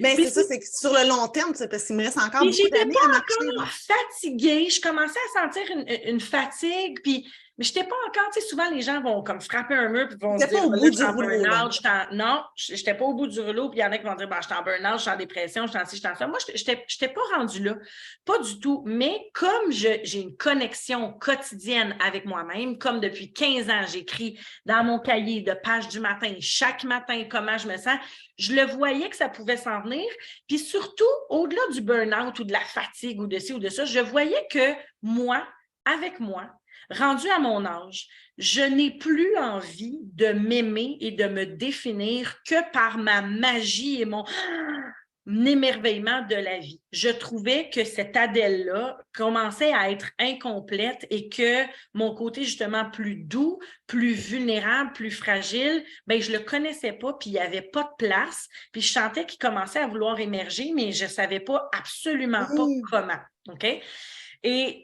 Mais c'est ça, c'est que sur le long terme, parce qu'il me reste encore beaucoup d'années à marcher. J'étais pas encore fatiguée. Je commençais à sentir une fatigue, mais je n'étais pas encore, tu sais, souvent les gens vont comme frapper un mur puis vont se dire, pas au bout du rouleau. Non, je n'étais pas au bout du rouleau, puis il y en a qui vont dire, ben, je suis en burn-out, je suis en dépression, je suis en ci, je suis en ça. Moi, je n'étais pas rendue là, pas du tout. Mais comme j'ai une connexion quotidienne avec moi-même, comme depuis 15 ans, j'écris dans mon cahier de page du matin, chaque matin, comment je me sens, je le voyais que ça pouvait s'en venir. Puis surtout, au-delà du burn-out ou de la fatigue ou de ci ou de ça, je voyais que moi, avec moi, rendu à mon âge, je n'ai plus envie de m'aimer et de me définir que par ma magie et mon émerveillement de la vie. Je trouvais que cette Adèle-là commençait à être incomplète et que mon côté justement plus doux, plus vulnérable, plus fragile, ben je le connaissais pas, puis il n'y avait pas de place, puis je sentais qu'il commençait à vouloir émerger, mais je savais pas absolument pas comment. OK? Et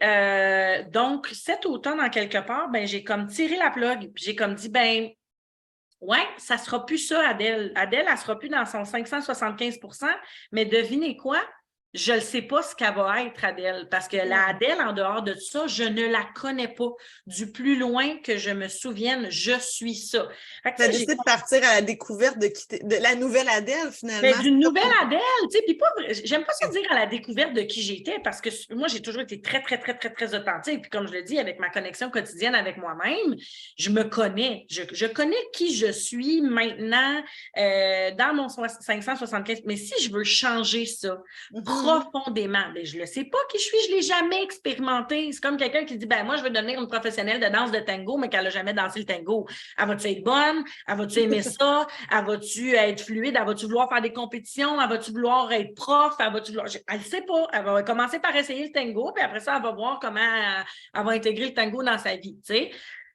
donc, cet automne, en quelque part, ben, j'ai comme tiré la plug, puis j'ai comme dit, ben, ouais, ça sera plus ça, Adèle. Adèle, elle sera plus dans son 575%, mais devinez quoi? Je ne sais pas ce qu'elle va être, Adèle, parce que la Adèle, en dehors de ça, je ne la connais pas. Du plus loin que je me souvienne, je suis ça. Tu as décidé de partir à la découverte de la nouvelle Adèle, finalement. D'une nouvelle Adèle, tu sais, puis j'aime pas ça dire à la découverte de qui j'étais, parce que moi, j'ai toujours été très, très, très, très, très authentique. Puis comme je le dis, avec ma connexion quotidienne avec moi-même, je me connais. Je connais qui je suis maintenant dans mon 575. Mais si je veux changer ça profondément, ben, je le sais pas qui je suis, je l'ai jamais expérimenté. C'est comme quelqu'un qui dit, ben moi, je veux devenir une professionnelle de danse de tango, mais qu'elle n'a jamais dansé le tango. Elle va-tu être bonne? Elle va-tu aimer ça? Elle va-tu être fluide? Elle va-tu vouloir faire des compétitions? Elle va-tu vouloir être prof? Elle va-tu vouloir... Elle ne sait pas. Elle va commencer par essayer le tango, puis après ça, elle va voir comment elle va intégrer le tango dans sa vie, tu sais.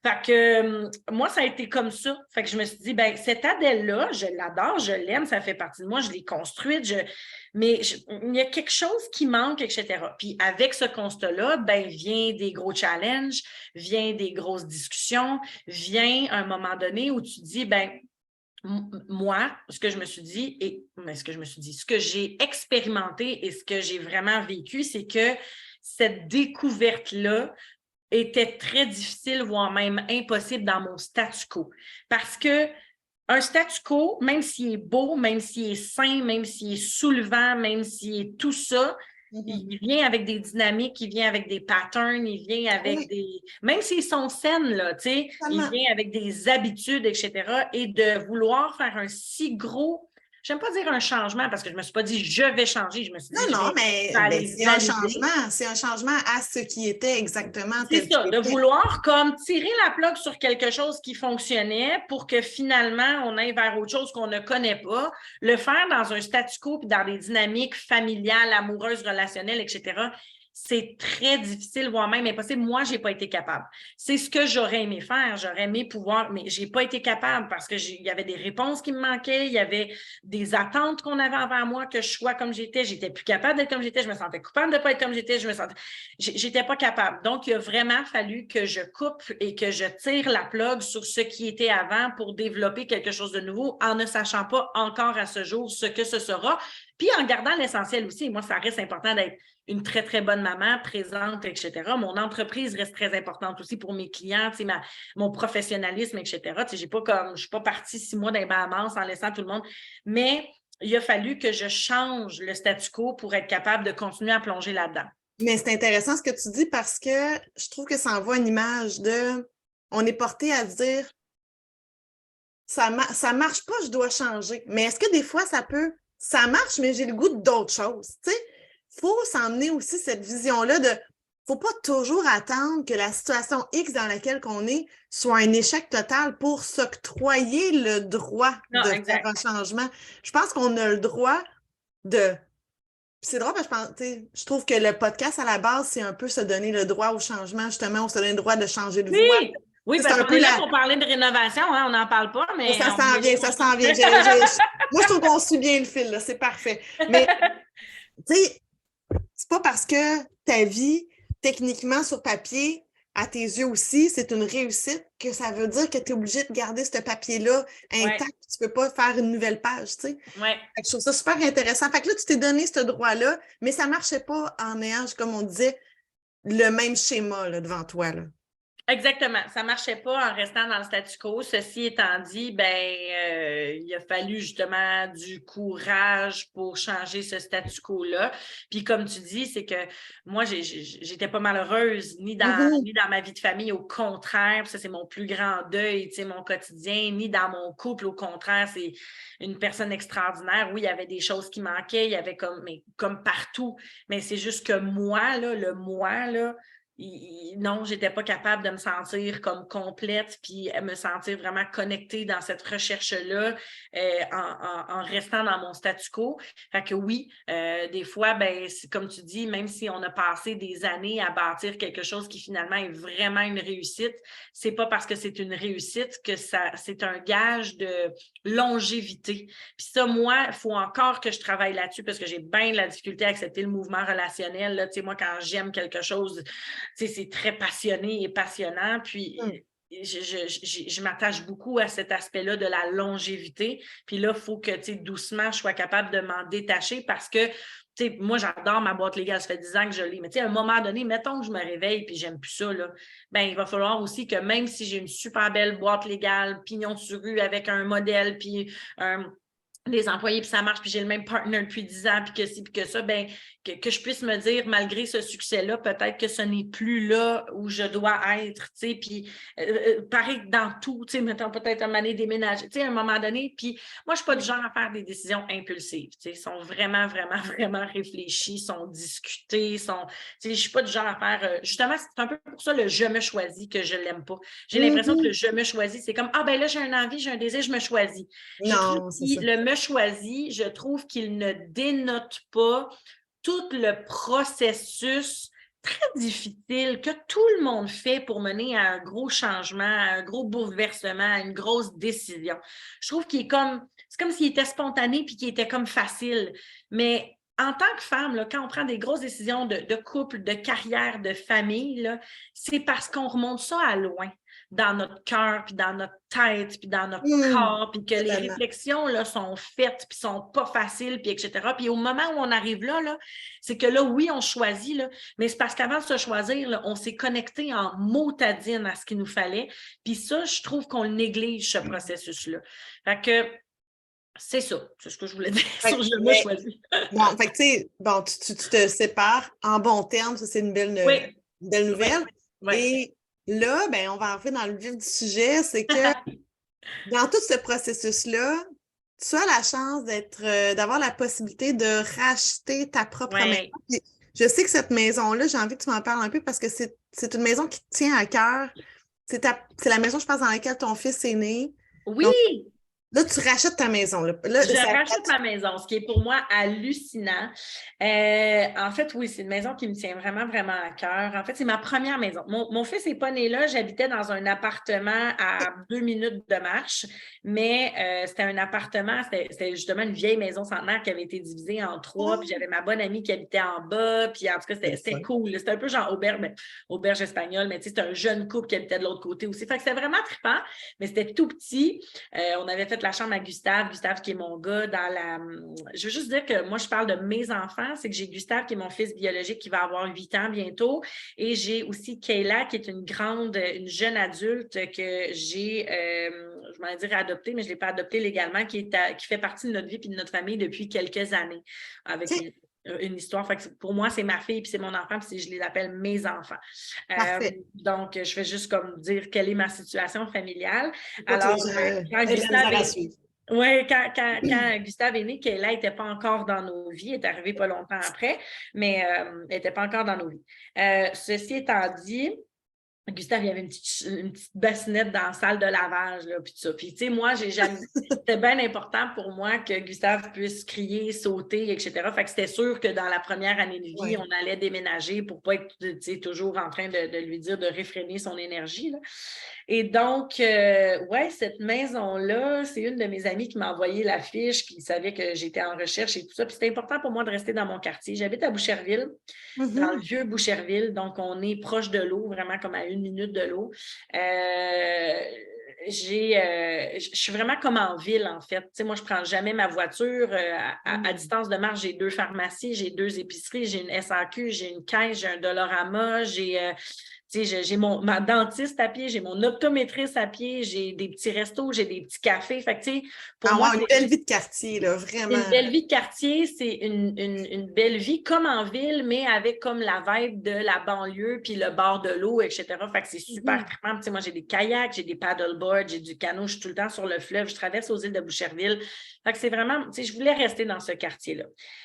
Fait que moi, ça a été comme ça. Fait que je me suis dit, ben cette Adèle-là, je l'adore, je l'aime, ça fait partie de moi, je l'ai construite, mais il y a quelque chose qui manque, etc. Puis avec ce constat-là, ben vient des gros challenges, vient des grosses discussions, vient un moment donné où tu dis, ben moi, ce que je me suis dit, ce que j'ai expérimenté et ce que j'ai vraiment vécu, c'est que cette découverte-là était très difficile, voire même impossible dans mon statu quo. Parce que un statu quo, même s'il est beau, même s'il est sain, même s'il est soulevant, même s'il est tout ça, il vient avec des dynamiques, il vient avec des patterns, il vient avec des... Même s'ils sont saines, là, tu sais, il vient avec des habitudes, etc. Et de vouloir faire un si gros... J'aime pas dire un changement parce que je me suis pas dit je vais changer. Je me suis dit mais c'est un changement. C'est un changement à ce qui était exactement. C'est ça, de vouloir comme tirer la plug sur quelque chose qui fonctionnait pour que finalement on aille vers autre chose qu'on ne connaît pas, le faire dans un statu quo puis dans des dynamiques familiales, amoureuses, relationnelles, etc. C'est très difficile, voire même impossible. Moi, je n'ai pas été capable. C'est ce que j'aurais aimé faire. J'aurais aimé pouvoir, mais je n'ai pas été capable parce qu'il y avait des réponses qui me manquaient, il y avait des attentes qu'on avait envers moi, que je sois comme j'étais. J'étais plus capable d'être comme j'étais. Je me sentais coupable de ne pas être comme j'étais. J'étais pas capable. Donc, il a vraiment fallu que je coupe et que je tire la plug sur ce qui était avant pour développer quelque chose de nouveau en ne sachant pas encore à ce jour ce que ce sera. Puis en gardant l'essentiel aussi, moi, ça reste important d'être une très, très bonne maman, présente, etc. Mon entreprise reste très importante aussi pour mes clients, mon professionnalisme, etc. Je ne suis pas partie 6 mois dans les Bahamas en laissant tout le monde. Mais il a fallu que je change le statu quo pour être capable de continuer à plonger là-dedans. Mais c'est intéressant ce que tu dis parce que je trouve que ça envoie une image de... On est porté à se dire, ça marche pas, je dois changer. Mais est-ce que des fois, ça marche, mais j'ai le goût d'autre chose? Tu sais, il faut s'emmener aussi cette vision-là de, faut pas toujours attendre que la situation X dans laquelle on est soit un échec total pour s'octroyer le droit Non, de faire exact. un changement. Je pense qu'on a le droit de... C'est drôle parce que je trouve que le podcast, à la base, c'est un peu se donner le droit au changement, justement, on se donne le droit de changer de voix. Oui, oui, C'est parce un qu'on peu est là pour parler de rénovation, hein, on n'en parle pas, mais ça on s'en est vient, là ça pour s'en vient. Moi, je trouve qu'on suit bien le fil, là, c'est parfait. Mais, tu sais, c'est pas parce que ta vie, techniquement, sur papier, à tes yeux aussi, c'est une réussite que ça veut dire que tu es obligé de garder ce papier-là Ouais, intact. Tu peux pas faire une nouvelle page, tu sais. ouais. Fait que je trouve ça super intéressant. Fait que là, tu t'es donné ce droit-là, mais ça marchait pas en ayant, comme on disait, le même schéma là, devant toi, là. Exactement. Ça ne marchait pas en restant dans le statu quo. Ceci étant dit, il a fallu justement du courage pour changer ce statu quo-là. Puis comme tu dis, c'est que moi, j'étais pas malheureuse ni dans ma vie de famille, au contraire. Ça, c'est mon plus grand deuil, tu sais, mon quotidien, ni dans mon couple, au contraire, c'est une personne extraordinaire. Oui, il y avait des choses qui manquaient, il y avait comme partout, mais c'est juste que moi, là, le moi, là, non, j'étais pas capable de me sentir comme complète puis me sentir vraiment connectée dans cette recherche-là en restant dans mon statu quo. Fait que oui, des fois, comme tu dis, même si on a passé des années à bâtir quelque chose qui finalement est vraiment une réussite, c'est pas parce que c'est une réussite que c'est un gage de longévité. Puis ça, moi, il faut encore que je travaille là-dessus parce que j'ai bien de la difficulté à accepter le mouvement relationnel. Là. Tu sais, moi, quand j'aime quelque chose, c'est très passionné et passionnant. Puis, je m'attache beaucoup à cet aspect-là de la longévité. Puis là, il faut que, doucement, je sois capable de m'en détacher parce que, moi, j'adore ma boîte légale. Ça fait 10 ans que je l'ai. Mais à un moment donné, mettons que je me réveille puis j'aime plus ça, là, il va falloir aussi que même si j'ai une super belle boîte légale, pignon sur rue avec un modèle, puis des employés, puis ça marche, puis j'ai le même partner depuis 10 ans, puis que ci, puis que ça, que je puisse me dire, malgré ce succès-là, peut-être que ce n'est plus là où je dois être, tu sais, puis pareil dans tout, tu sais, mettons peut-être un moment donné déménager, tu sais, à un moment donné, puis moi, je ne suis pas du genre à faire des décisions impulsives, tu sais, sont vraiment, vraiment, vraiment réfléchies, sont discutées, tu sais, je ne suis pas du genre à faire, justement, c'est un peu pour ça le « je me choisis » que je ne l'aime pas. J'ai l'impression que le « je me choisis », c'est comme, là, j'ai une envie, j'ai un désir, je me choisis. Je trouve Non, c'est que ça. le me choisit, je trouve qu'il ne dénote pas tout le processus très difficile que tout le monde fait pour mener à un gros changement, à un gros bouleversement, à une grosse décision. Je trouve qu'il est c'est comme s'il était spontané puis qu'il était comme facile. Mais en tant que femme, là, quand on prend des grosses décisions de couple, de carrière, de famille, là, c'est parce qu'on remonte ça à loin dans notre cœur, puis dans notre tête, puis dans notre corps, puis que les Totalement. réflexions là, sont faites, puis sont pas faciles, puis etc. Puis au moment où on arrive là, c'est que là, oui, on choisit, là, mais c'est parce qu'avant de se choisir, là, on s'est connecté en motadine à ce qu'il nous fallait. Puis ça, je trouve qu'on néglige ce processus-là. Fait que c'est ça, c'est ce que je voulais dire sur je me choisis. Bon, fait que tu sais, bon, tu te sépares en bons termes, ça c'est une belle nouvelle. Oui. Et là, on va entrer dans le vif du sujet, c'est que dans tout ce processus-là, tu as la chance d'avoir la possibilité de racheter ta propre maison. Puis, je sais que cette maison-là, j'ai envie que tu m'en parles un peu parce que c'est une maison qui te tient à cœur. C'est la maison, je pense, dans laquelle ton fils est né. Oui! Donc, là, tu rachètes ta maison. Là, je rachète ma maison, ce qui est pour moi hallucinant. En fait, oui, c'est une maison qui me tient vraiment, vraiment à cœur. En fait, c'est ma première maison. Mon fils n'est pas né là. J'habitais dans un appartement à 2 minutes de marche, mais c'était un appartement, c'était justement une vieille maison centenaire qui avait été divisée en 3, puis j'avais ma bonne amie qui habitait en bas, puis en tout cas, c'était cool. C'était un peu genre auberge espagnole, mais tu sais, c'était un jeune couple qui habitait de l'autre côté aussi. Fait que c'était vraiment trippant, mais c'était tout petit. On avait fait la chambre à Gustave qui est mon gars je veux juste dire que moi, je parle de mes enfants, c'est que j'ai Gustave qui est mon fils biologique qui va avoir 8 ans bientôt et j'ai aussi Kayla qui est une jeune adulte que j'ai, je m'en dire adoptée, mais je ne l'ai pas adoptée légalement, qui fait partie de notre vie et de notre famille depuis quelques années avec une histoire. Fait que pour moi, c'est ma fille, puis c'est mon enfant, puis je les appelle mes enfants. Donc, je fais juste comme dire quelle est ma situation familiale. Alors, quand Gustave quand Gustave est né, Kayla n'était pas encore dans nos vies, elle est arrivée pas longtemps après, mais elle n'était pas encore dans nos vies. Ceci étant dit, Gustave, il y avait une petite bassinette dans la salle de lavage, là, puis tout ça. Puis, tu sais, moi, c'était bien important pour moi que Gustave puisse crier, sauter, etc. Fait que c'était sûr que dans la première année de vie, on allait déménager pour pas être, tu sais, toujours en train de lui dire de réfréner son énergie, là. Et donc, cette maison-là, c'est une de mes amies qui m'a envoyé l'affiche, qui savait que j'étais en recherche et tout ça. Puis c'était important pour moi de rester dans mon quartier. J'habite à Boucherville, dans le vieux Boucherville. Donc, on est proche de l'eau, vraiment comme à 1 minute de l'eau. Je suis vraiment comme en ville, en fait. Tu sais, moi, je ne prends jamais ma voiture. À distance de marche, j'ai 2 pharmacies, j'ai 2 épiceries, j'ai une SAQ, j'ai une caisse, j'ai un Dollarama, j'ai ma dentiste à pied, j'ai mon optométriste à pied, j'ai des petits restos, j'ai des petits cafés. Fait que, tu sais, pour moi, une belle vie de quartier, là, vraiment. Une belle vie de quartier, c'est une belle vie comme en ville, mais avec comme la vibe de la banlieue, puis le bord de l'eau, etc. Fait que c'est super trippant. Tu sais, moi, j'ai des kayaks, j'ai des paddleboards, j'ai du canot, je suis tout le temps sur le fleuve, je traverse aux îles de Boucherville. Fait que c'est vraiment, tu sais, je voulais rester dans ce quartier-là.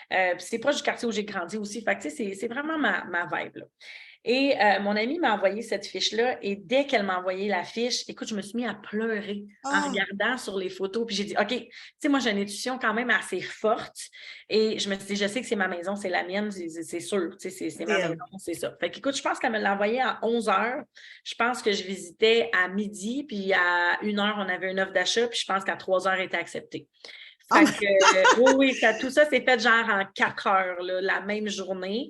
Puis c'est proche du quartier où j'ai grandi aussi. Fait que, tu sais, c'est vraiment ma vibe, là. Et mon amie m'a envoyé cette fiche-là et dès qu'elle m'a envoyé la fiche, écoute, je me suis mis à pleurer en regardant sur les photos. Puis j'ai dit, OK, tu sais, moi, j'ai une intuition quand même assez forte et je me suis dit, je sais que c'est ma maison, c'est la mienne, c'est sûr, tu sais, c'est ma maison, c'est ça. Fait qu'écoute, je pense qu'elle me l'a envoyé à 11 heures. Je pense que je visitais à midi, puis à 1 heure, on avait une offre d'achat, puis je pense qu'à 3 heures, elle était acceptée. Fait que, oui, tout ça s'est fait genre en 4 heures, là, la même journée.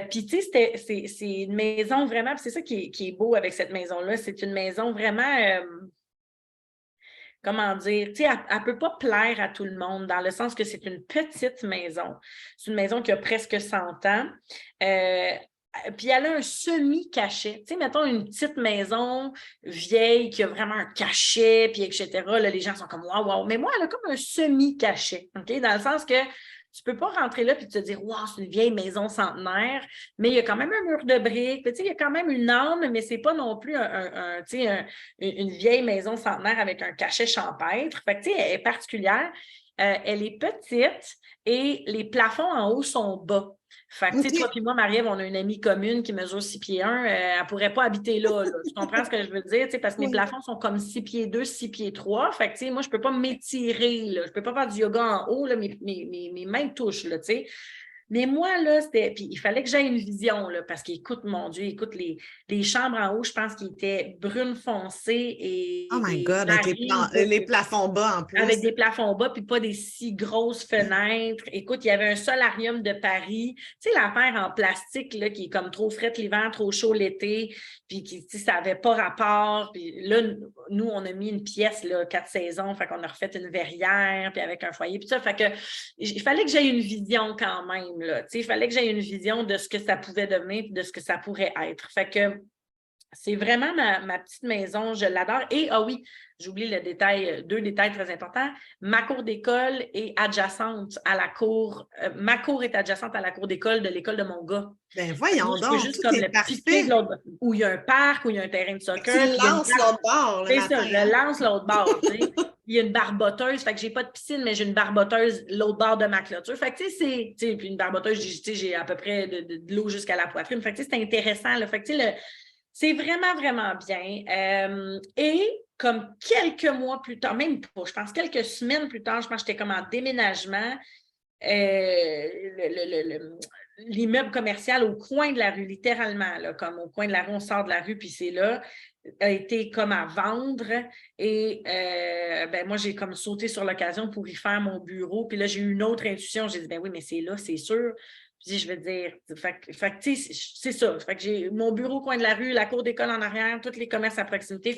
Puis, tu sais, c'est une maison vraiment, c'est ça qui est beau avec cette maison-là, c'est une maison vraiment, comment dire, tu sais, elle ne peut pas plaire à tout le monde dans le sens que c'est une petite maison. C'est une maison qui a presque 100 ans. Puis elle a un semi-cachet. Tu sais, mettons une petite maison vieille qui a vraiment un cachet, puis etc. Là, les gens sont comme « wow, wow ». Mais moi, elle a comme un semi-cachet, OK? Dans le sens que tu ne peux pas rentrer là et te dire « wow, c'est une vieille maison centenaire », mais il y a quand même un mur de briques, tu sais, il y a quand même une âme, mais ce n'est pas non plus une vieille maison centenaire avec un cachet champêtre. Fait que, tu sais, elle est particulière. Elle est petite et les plafonds en haut sont bas. Fait que, tu sais, toi puis moi, Marie-Ève, on a une amie commune qui mesure 6 pieds 1. Elle ne pourrait pas habiter là. Tu comprends ce que je veux dire? Tu sais, parce que mes plafonds sont comme 6 pieds 2, 6 pieds 3. Fait que, tu sais, moi, je ne peux pas m'étirer. Là. Je ne peux pas faire du yoga en haut. Là, mes mains touchent, là, tu sais. Mais moi, là, c'était. Puis il fallait que j'aie une vision, là, parce qu'écoute, mon Dieu, écoute, les chambres en haut, je pense qu'ils étaient brunes foncées et. Oh my God, avec les plafonds bas en plus. Avec des plafonds bas, puis pas des si grosses fenêtres. Écoute, il y avait un solarium de Paris. Tu sais, l'affaire en plastique, là, qui est comme trop frette l'hiver, trop chaud l'été, puis qui, tu sais, ça n'avait pas rapport. Puis là, nous, on a mis une pièce, là, 4 saisons, fait qu'on a refait une verrière, puis avec un foyer, puis ça. Fait que il fallait que j'aie une vision quand même. Là, il fallait que j'aie une vision de ce que ça pouvait devenir et de ce que ça pourrait être. Fait que c'est vraiment ma petite maison, je l'adore. Et, oui, j'oublie le détail, 2 détails très importants. Ma cour d'école est adjacente à la cour. Ma cour est adjacente à la cour d'école de l'école de mon gars. Ben voyons donc, juste tout comme est le parfait. piqué où il y a un parc, où il y a un terrain de soccer. Tu lances l'autre bord. C'est ça, je lance l'autre bord. Il y a une barboteuse, fait que j'ai pas de piscine, mais j'ai une barboteuse l'autre bord de ma clôture. Fait que, tu sais, puis une barboteuse, j'ai à peu près de l'eau jusqu'à la poitrine. Fait que, c'est intéressant. Là. Fait que, tu sais, c'est vraiment, vraiment bien. Et comme quelques mois plus tard, même pas, je pense quelques semaines plus tard, je pense que j'étais comme en déménagement, l'immeuble commercial au coin de la rue, littéralement, là, comme au coin de la rue, on sort de la rue, puis c'est là, a été comme à vendre. Et moi, j'ai comme sauté sur l'occasion pour y faire mon bureau. Puis là, j'ai eu une autre intuition. J'ai dit, ben oui, mais c'est là, c'est sûr. Puis je veux dire, c'est ça. Fait que j'ai mon bureau au coin de la rue, la cour d'école en arrière, tous les commerces à proximité.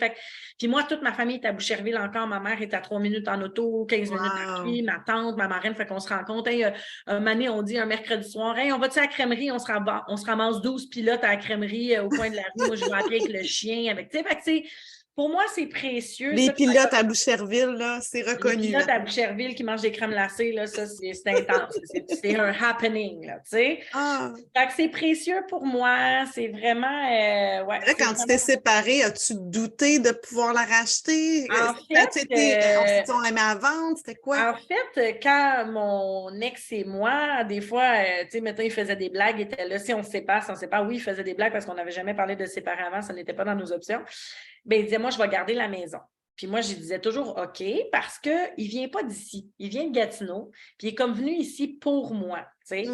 Puis moi, toute ma famille est à Boucherville encore. Ma mère est à 3 minutes en auto, 15 minutes à pied, ma tante, ma marraine. Fait qu'on se rencontre. Hey, un année, on dit un mercredi soir, hey, on va-tu à la crèmerie? On se ramasse 12 pilotes à la crèmerie au coin de la rue. Moi, je vais à pied avec le chien. Fait que pour moi, c'est précieux. Les Ça, pilotes à Boucherville, là, c'est les reconnu. pilotes Là. à Boucherville qui mangent des crèmes glacées, là, ça, c'est intense. C'est un happening, là, tu sais. Ah! Fait que c'est précieux pour moi. C'est vraiment, ouais, Là, c'est quand tu t'es vraiment... séparée, as-tu douté de pouvoir la racheter? En As-tu été, fait, on la met à vendre? C'était quoi? En fait, quand mon ex et moi, des fois, tu sais, mettons, il faisait des blagues, il était là, si on se sépare, oui, il faisait des blagues parce qu'on n'avait jamais parlé de se séparer avant, ça n'était pas dans nos options. Bien, il disait, moi, je vais garder la maison. Puis moi, je disais toujours OK parce qu'il ne vient pas d'ici. Il vient de Gatineau, puis il est comme venu ici pour moi. Tu sais.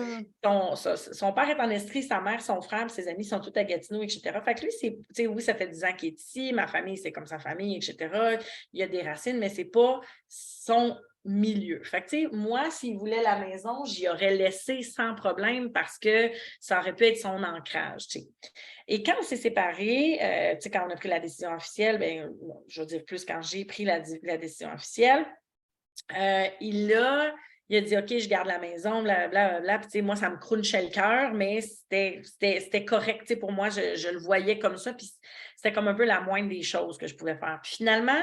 Son père est en Estrie, sa mère, son frère, ses amis sont tous à Gatineau, etc. Fait que lui, tu sais, oui, ça fait 10 ans qu'il est ici, ma famille, c'est comme sa famille, etc. Il y a des racines, mais c'est pas son milieu. Fait que, tu sais, moi, s'il voulait la maison, j'y aurais laissé sans problème parce que ça aurait pu être son ancrage, tu sais. Et quand on s'est séparés, tu sais, quand on a pris la décision officielle, bien, je veux dire plus quand j'ai pris la décision officielle, il a dit, OK, je garde la maison, blablabla. Puis, tu sais, moi, ça me crunchait le cœur, mais c'était correct, tu sais, pour moi, je le voyais comme ça, puis c'était comme un peu la moindre des choses que je pouvais faire. Puis finalement,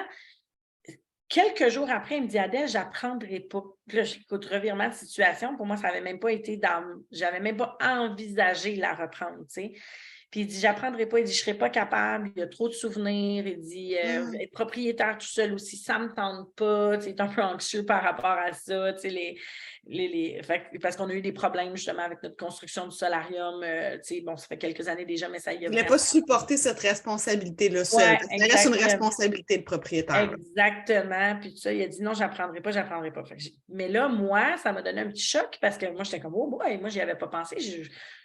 quelques jours après, il me dit, Adèle, j'apprendrai pas. Puis là, j'écoute revirement de situation. Pour moi, ça n'avait même pas été j'avais même pas envisagé la reprendre, tu sais. Puis il dit, j'apprendrai pas. Il dit, je serai pas capable. Il y a trop de souvenirs. Il dit, être propriétaire tout seul aussi, ça me tente pas. Tu sais, il est un peu anxieux par rapport à ça. Tu sais, parce qu'on a eu des problèmes justement avec notre construction du solarium. Tu sais, bon, ça fait quelques années déjà, mais ça y a Il voulait vraiment... pas supporter cette responsabilité-là seul. Ouais, Parce que ça reste une responsabilité de propriétaire. Exactement. Puis tout ça, il a dit non, j'apprendrai pas. Mais là, moi, ça m'a donné un petit choc parce que moi, j'étais comme, oh boy, moi, j'y avais pas pensé.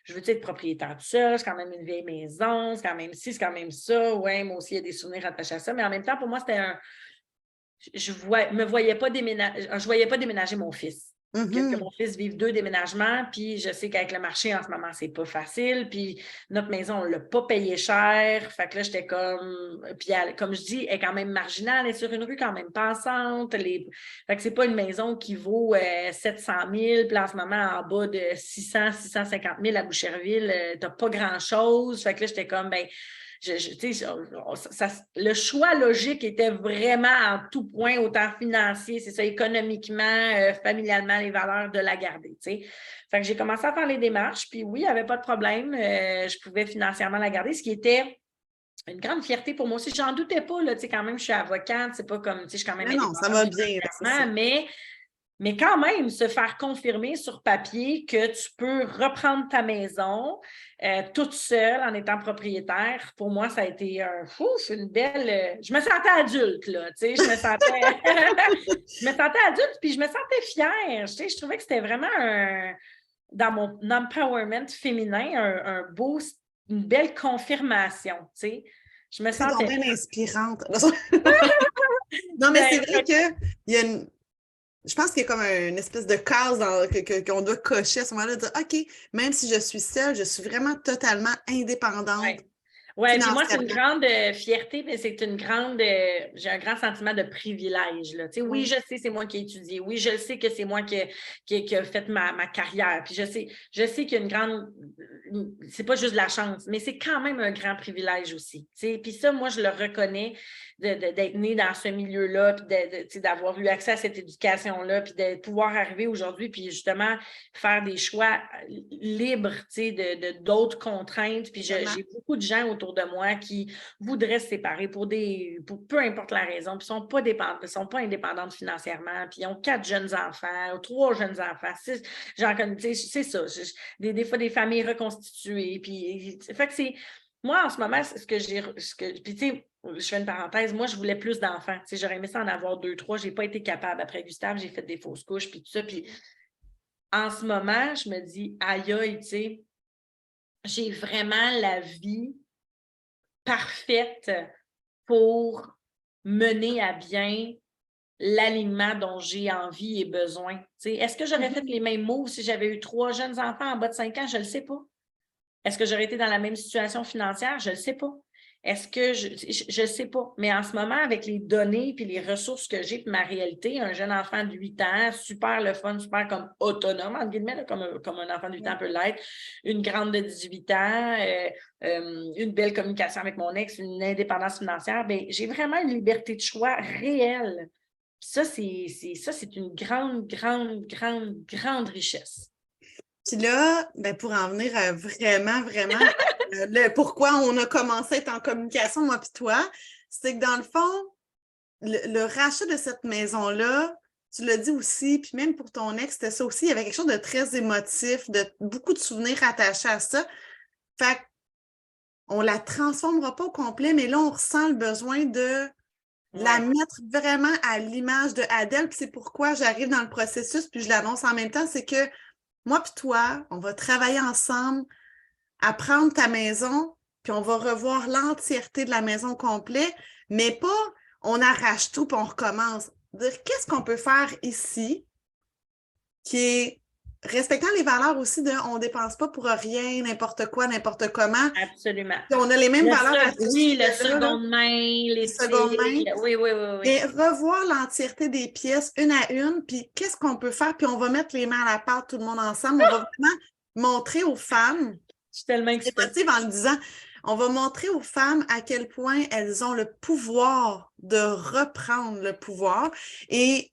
Je veux être propriétaire tout seul, c'est quand même une vieille maison, c'est quand même ci, c'est quand même ça. Ouais, moi aussi, il y a des souvenirs attachés à ça. Mais en même temps, pour moi, c'était je voyais pas déménager mon fils. Que mon fils vive 2 déménagements, puis je sais qu'avec le marché en ce moment, c'est pas facile, puis notre maison, on l'a pas payé cher, fait que là, j'étais comme, puis comme je dis, elle est quand même marginale, elle est sur une rue quand même passante, fait que c'est pas une maison qui vaut 700 000, puis en ce moment, en bas de 650 000 à Boucherville, t'as pas grand-chose, fait que là, j'étais comme, ben, le choix logique était vraiment en tout point, autant financier, c'est ça, économiquement, familialement, les valeurs de la garder. T'sais. Fait que j'ai commencé à faire les démarches, puis oui, il n'y avait pas de problème, je pouvais financièrement la garder, ce qui était une grande fierté pour moi aussi. J'en doutais pas, là, quand même, je suis avocate, c'est pas comme, je suis quand même Mais non, ça va bien. Là, mais quand même, se faire confirmer sur papier que tu peux reprendre ta maison toute seule en étant propriétaire, pour moi, ça a été une belle... je me sentais adulte, là, tu sais, je me sentais adulte, puis je me sentais fière, tu sais, je trouvais que c'était vraiment dans mon empowerment féminin, une belle confirmation, tu sais. Je me sentais... C'est bien inspirante. Non, mais c'est vrai qu'il y a une... Je pense qu'il y a comme une espèce de case qu'on doit cocher à ce moment-là, de dire OK, même si je suis seule, je suis vraiment totalement indépendante. Oui, puis moi, c'est une grande fierté, mais c'est une grande... j'ai un grand sentiment de privilège. Là. Oui, je sais, c'est moi qui ai étudié. Oui, je sais que c'est moi qui ai fait ma carrière. Puis je sais qu'il y a une grande... C'est pas juste de la chance, mais c'est quand même un grand privilège aussi. Puis ça, moi, je le reconnais d'être née dans ce milieu-là, puis d'avoir eu accès à cette éducation-là, puis de pouvoir arriver aujourd'hui, puis justement faire des choix libres, d'autres contraintes. Puis j'ai beaucoup de gens autour de moi qui voudraient se séparer pour peu importe la raison, puis ne sont pas indépendantes financièrement, puis ils ont 4 jeunes enfants, 3 jeunes enfants, 6, j'en connais, c'est ça, des fois des familles reconstituées, puis fait que c'est... Moi, en ce moment, puis tu sais, je fais une parenthèse, moi, je voulais plus d'enfants. Tu sais, j'aurais aimé ça en avoir 2, 3. Je n'ai pas été capable. Après Gustave, j'ai fait des fausses couches, puis tout ça. Puis en ce moment, je me dis, aïe, aïe, tu sais, j'ai vraiment la vie parfaite pour mener à bien l'alignement dont j'ai envie et besoin. Tu sais, est-ce que j'aurais fait les mêmes moves si j'avais eu 3 jeunes enfants en bas de 5 ans? Je ne le sais pas. Est-ce que j'aurais été dans la même situation financière? Je ne le sais pas. est-ce que je sais pas, mais en ce moment, avec les données puis les ressources que j'ai, puis ma réalité, un jeune enfant de 8 ans, super le fun, super comme autonome, entre guillemets, là, comme un enfant de 8 ans peut l'être, une grande de 18 ans, une belle communication avec mon ex, une indépendance financière, bien, j'ai vraiment une liberté de choix réelle. Puis ça, c'est une grande, grande, grande, grande richesse. Puis là, ben pour en venir à vraiment, le pourquoi on a commencé à être en communication, moi puis toi, c'est que dans le fond, le rachat de cette maison-là, tu l'as dit aussi, puis même pour ton ex, c'était ça aussi, il y avait quelque chose de très émotif, de beaucoup de souvenirs attachés à ça. Fait qu'on la transformera pas au complet, mais là, on ressent le besoin de la mettre vraiment à l'image de Adèle, puis c'est pourquoi j'arrive dans le processus, puis je l'annonce en même temps, c'est que moi puis toi, on va travailler ensemble à prendre ta maison, puis on va revoir l'entièreté de la maison au complet, mais pas on arrache tout puis on recommence. Dire qu'est-ce qu'on peut faire ici qui est respectant les valeurs aussi de on ne dépense pas pour rien, n'importe quoi, n'importe comment. Absolument. Puis on a les mêmes valeurs à ce Oui, le sujet-là, seconde main, l'éthique. seconde main. Oui. Et revoir l'entièreté des pièces une à une, puis qu'est-ce qu'on peut faire, puis on va mettre les mains à la pâte tout le monde ensemble. On va vraiment montrer aux femmes, je suis tellement excitée en le disant, on va montrer aux femmes à quel point elles ont le pouvoir de reprendre le pouvoir. Et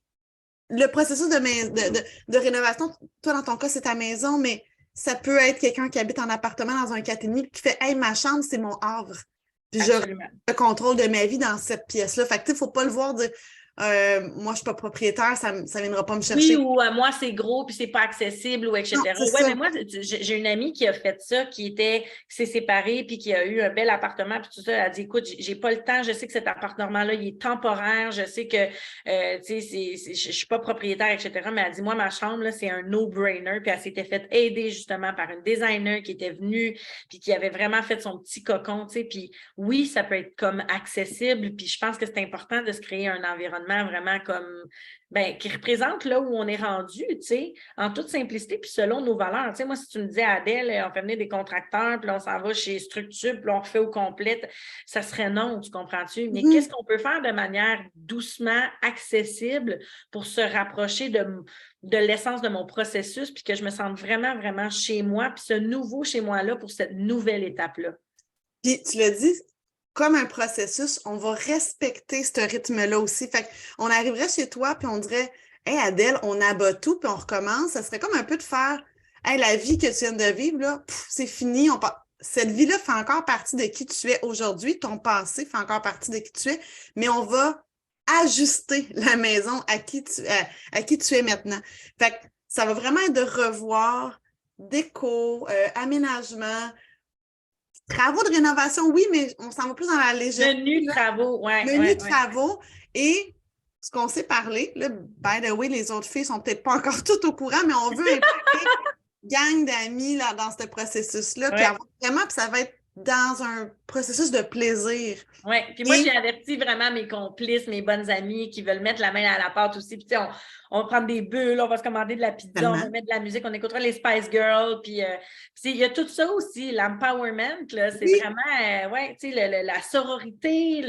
le processus de rénovation, toi, dans ton cas, c'est ta maison, mais ça peut être quelqu'un qui habite en appartement dans un 4,5 qui fait « Hey, ma chambre, c'est mon havre. » Puis je le contrôle de ma vie dans cette pièce-là. Fait que, tu sais, il ne faut pas le voir dire moi, je ne suis pas propriétaire, ça ne viendra pas me chercher. Oui, ou moi, c'est gros, puis c'est pas accessible, ou etc. Oui, mais moi, j'ai une amie qui a fait ça, qui s'est séparée, puis qui a eu un bel appartement, puis tout ça. Elle a dit, écoute, j'ai pas le temps, je sais que cet appartement-là, il est temporaire, je sais que, tu sais, je suis pas propriétaire, etc. Mais elle dit, moi, ma chambre, là, c'est un no-brainer. Puis elle s'était fait aider, justement, par une designer qui était venue, puis qui avait vraiment fait son petit cocon, tu sais. Puis oui, ça peut être comme accessible, puis je pense que c'est important de se créer un environnement vraiment comme, ben, qui représente là où on est rendu, tu sais, en toute simplicité, puis selon nos valeurs. Tu sais, moi, si tu me disais, Adèle, on fait venir des contracteurs, puis là, on s'en va chez Structure, puis là, on refait au complet, ça serait non, tu comprends-tu? Mais qu'est-ce qu'on peut faire de manière doucement accessible pour se rapprocher de l'essence de mon processus, puis que je me sente vraiment, vraiment chez moi, puis ce nouveau chez moi-là pour cette nouvelle étape-là? Puis tu l'as dit, comme un processus, on va respecter ce rythme-là aussi. Fait qu'on arriverait chez toi, puis on dirait Hey Adèle, on abat tout, puis on recommence. Ça serait comme un peu de faire Hey, la vie que tu viens de vivre, là, c'est fini. Cette vie-là fait encore partie de qui tu es aujourd'hui. Ton passé fait encore partie de qui tu es, mais on va ajuster la maison à qui tu es maintenant. Fait que ça va vraiment être de revoir déco, aménagement, travaux de rénovation, oui, mais on s'en va plus dans la légèreté. Menu de travaux, oui. Menu de travaux. Et ce qu'on s'est parlé, là, by the way, les autres filles sont peut-être pas encore toutes au courant, mais on veut impliquer gang d'amis là, dans ce processus-là. Puis vraiment, puis ça va être dans un processus de plaisir. Oui, puis moi, j'ai averti vraiment mes complices, mes bonnes amies qui veulent mettre la main à la pâte aussi. Puis, tu sais, on va prendre des bulles, on va se commander de la pizza, on va mettre de la musique, on écoutera les Spice Girls. Puis, il y a tout ça aussi, l'empowerment, c'est vraiment, tu sais, la sororité,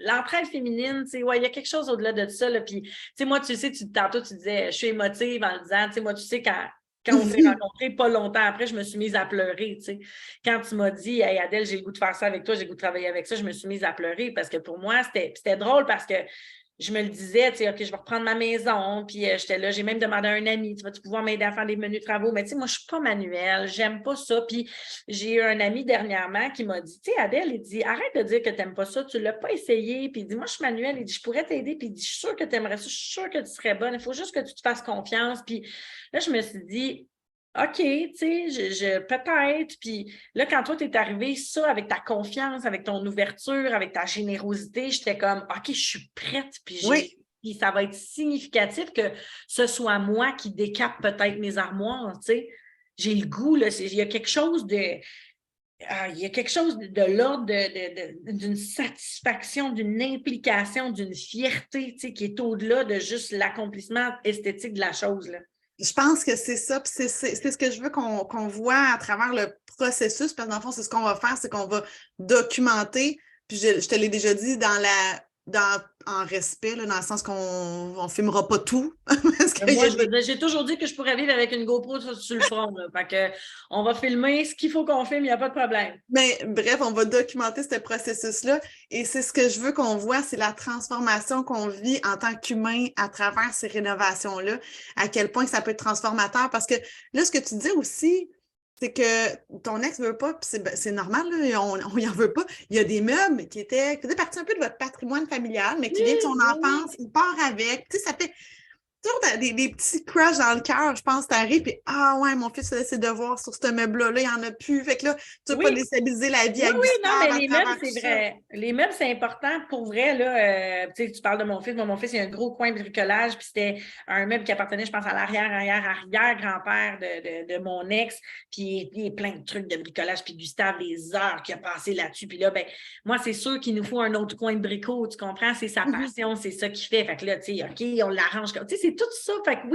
l'entraide féminine, tu sais, il y a quelque chose au-delà de ça. Là, puis, tu sais, moi, tu sais, tantôt, tu disais, je suis émotive en disant, tu sais, moi, tu sais, quand on s'est rencontrés, pas longtemps après, je me suis mise à pleurer, tu sais. Quand tu m'as dit, hey Adèle, j'ai le goût de faire ça avec toi, j'ai le goût de travailler avec ça, je me suis mise à pleurer parce que pour moi, c'était drôle parce que je me le disais, tu sais, OK, je vais reprendre ma maison, puis j'étais là, j'ai même demandé à un ami, tu vas-tu pouvoir m'aider à faire des menus travaux? Mais tu sais, moi, je suis pas manuelle, j'aime pas ça. Puis j'ai eu un ami dernièrement qui m'a dit, tu sais, Adèle, il dit, arrête de dire que tu n'aimes pas ça, tu l'as pas essayé. Puis il dit, moi, je suis manuelle, il dit, je pourrais t'aider. Puis il dit, je suis sûre que tu aimerais ça, je suis sûre que tu serais bonne, il faut juste que tu te fasses confiance. Puis là, je me suis dit, OK, tu sais, peut-être. Puis là, quand toi, tu es arrivé, ça, avec ta confiance, avec ton ouverture, avec ta générosité, j'étais comme, OK, je suis prête. Puis, puis ça va être significatif que ce soit moi qui décape peut-être mes armoires, tu sais. J'ai le goût, là, il y a quelque chose de... il y a quelque chose de l'ordre d'une satisfaction, d'une implication, d'une fierté, tu sais, qui est au-delà de juste l'accomplissement esthétique de la chose, là. Je pense que c'est ça, puis c'est ce que je veux qu'on voit à travers le processus, parce que dans le fond, c'est ce qu'on va faire, c'est qu'on va documenter, puis je te l'ai déjà dit, en respect, là, dans le sens qu'on ne filmera pas tout. Parce que Moi, j'ai toujours dit que je pourrais vivre avec une GoPro sur le front. Là. Fait que, on va filmer ce qu'il faut qu'on filme, il n'y a pas de problème. Mais bref, on va documenter ce processus-là et c'est ce que je veux qu'on voit, c'est la transformation qu'on vit en tant qu'humain à travers ces rénovations-là, à quel point ça peut être transformateur. Parce que là, ce que tu dis aussi, c'est que ton ex ne veut pas, puis c'est normal, là, on y en veut pas. Il y a des meubles qui faisaient partie un peu de votre patrimoine familial, mais qui viennent de son enfance, il part avec. Tu sais, ça fait toujours des petits crushs dans le cœur, je pense, t'arrives, puis ah ouais, mon fils a laissé ses devoirs sur ce meuble-là, il n'y en a plus. Fait que là, tu ne veux pas déstabiliser la vie à Oui, non, Gustave mais à les meubles, travers c'est ça. vrai. Les meubles, c'est important pour vrai. Là, tu parles de mon fils. Moi, mon fils, il a un gros coin de bricolage, puis c'était un meuble qui appartenait, je pense, à l'arrière-grand-père de mon ex. Puis il y a plein de trucs de bricolage. Puis Gustave, les heures qu'il a passé là-dessus. Puis là, ben, moi, c'est sûr qu'il nous faut un autre coin de bricot. Tu comprends? C'est sa passion, c'est ça qu'il fait. Fait que là, tu sais, OK, on l'arrange. Tu sais, c'est tout ça. Fait que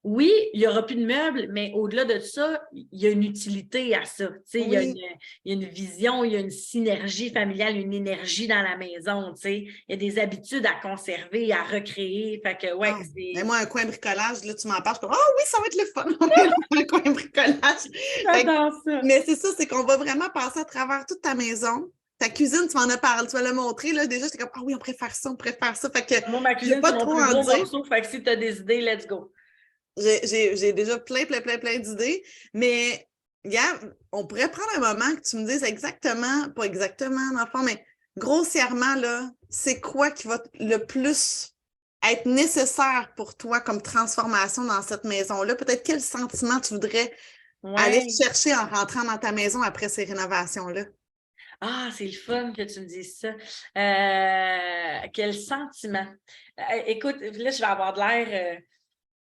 oui, il n'y aura plus de meubles, mais au-delà de ça, il y a une utilité à ça. Il y a une vision, il y a une synergie familiale, une énergie dans la maison. Il y a des habitudes à conserver, à recréer. Fait que, ouais, mais moi, un coin bricolage, là, tu m'en parles, je peux, oui, ça va être le fun, un coin bricolage. J'adore ça. Mais c'est ça, c'est qu'on va vraiment passer à travers toute ta maison. Ta cuisine, tu m'en as parlé, tu vas le montrer. Là, déjà, j'étais comme, oui, on préfère ça, on préfère ça. Fait que, moi, ma cuisine, c'est mon plus gros morceau. Fait que si tu as des idées, let's go. J'ai déjà plein d'idées, mais regarde, on pourrait prendre un moment que tu me dises exactement, pas exactement dans le fond, mais grossièrement, là, c'est quoi qui va le plus être nécessaire pour toi comme transformation dans cette maison-là? Peut-être quel sentiment tu voudrais aller chercher en rentrant dans ta maison après ces rénovations-là? Ah, c'est le fun que tu me dises ça. Quel sentiment? Écoute, là, je vais avoir de l'air...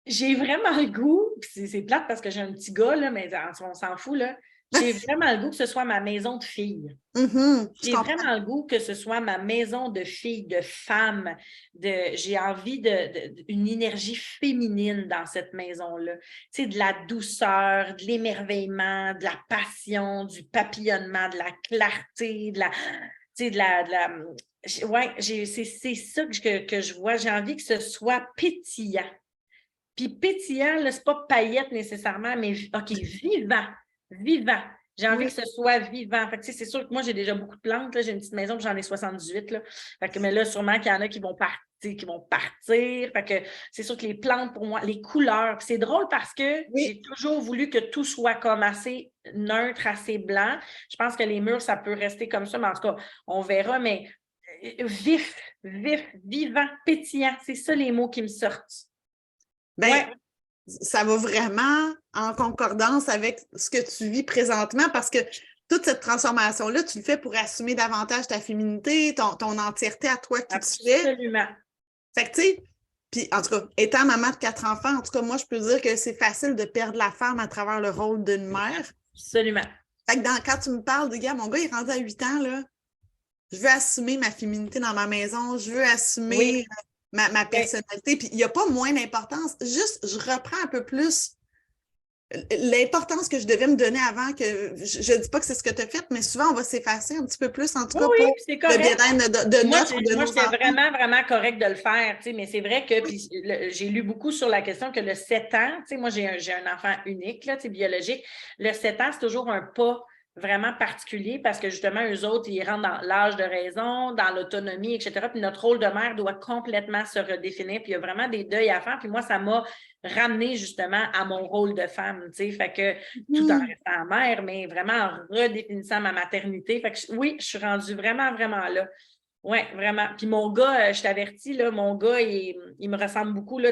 J'ai vraiment le goût, puis c'est plate parce que j'ai un petit gars, là, mais on s'en fout, là. J'ai vraiment le goût que ce soit ma maison de fille. J'ai vraiment le goût que ce soit ma maison de fille, de femme. J'ai envie d'une énergie féminine dans cette maison-là. Tu sais, de la douceur, de l'émerveillement, de la passion, du papillonnement, de la clarté, c'est ça que je vois. J'ai envie que ce soit pétillant. Puis pétillant, ce n'est pas paillette nécessairement, mais OK, vivant. J'ai envie que ce soit vivant. Fait que, c'est sûr que moi, j'ai déjà beaucoup de plantes. Là. J'ai une petite maison, puis j'en ai 78. Là. Fait que, mais là, sûrement qu'il y en a qui vont partir. Fait que c'est sûr que les plantes, pour moi, les couleurs. Puis c'est drôle parce que j'ai toujours voulu que tout soit comme assez neutre, assez blanc. Je pense que les murs, ça peut rester comme ça, mais en tout cas, on verra. Mais vif, vivant, pétillant, c'est ça les mots qui me sortent. Ça va vraiment en concordance avec ce que tu vis présentement parce que toute cette transformation-là, tu le fais pour assumer davantage ta féminité, ton entièreté à toi qui tu es. Absolument. Fait que, tu sais, puis en tout cas, étant maman de 4 enfants, en tout cas, moi, je peux dire que c'est facile de perdre la femme à travers le rôle d'une mère. Absolument. Fait que quand tu me parles de gars, mon gars, il est rendu à 8 ans, là, je veux assumer ma féminité dans ma maison, je veux assumer ma personnalité. Puis il n'y a pas moins d'importance. Juste, je reprends un peu plus l'importance que je devais me donner avant. Que je ne dis pas que c'est ce que tu as fait, mais souvent, on va s'effacer un petit peu plus, en tout cas, pour le bien-être de notre ou de nos enfants. Moi, c'est vraiment, vraiment correct de le faire. Mais c'est vrai que j'ai lu beaucoup sur la question que le 7 ans, moi, j'ai un enfant unique, là, biologique. Le 7 ans, c'est toujours un pas vraiment particulier parce que justement, eux autres, ils rentrent dans l'âge de raison, dans l'autonomie, etc. Puis notre rôle de mère doit complètement se redéfinir. Puis il y a vraiment des deuils à faire. Puis moi, ça m'a ramené justement à mon rôle de femme, tu sais. Fait que tout en restant mère, mais vraiment en redéfinissant ma maternité. Fait que oui, je suis rendue vraiment, vraiment là. Oui, vraiment. Puis mon gars, je t'avertis, là, mon gars, il me ressemble beaucoup là,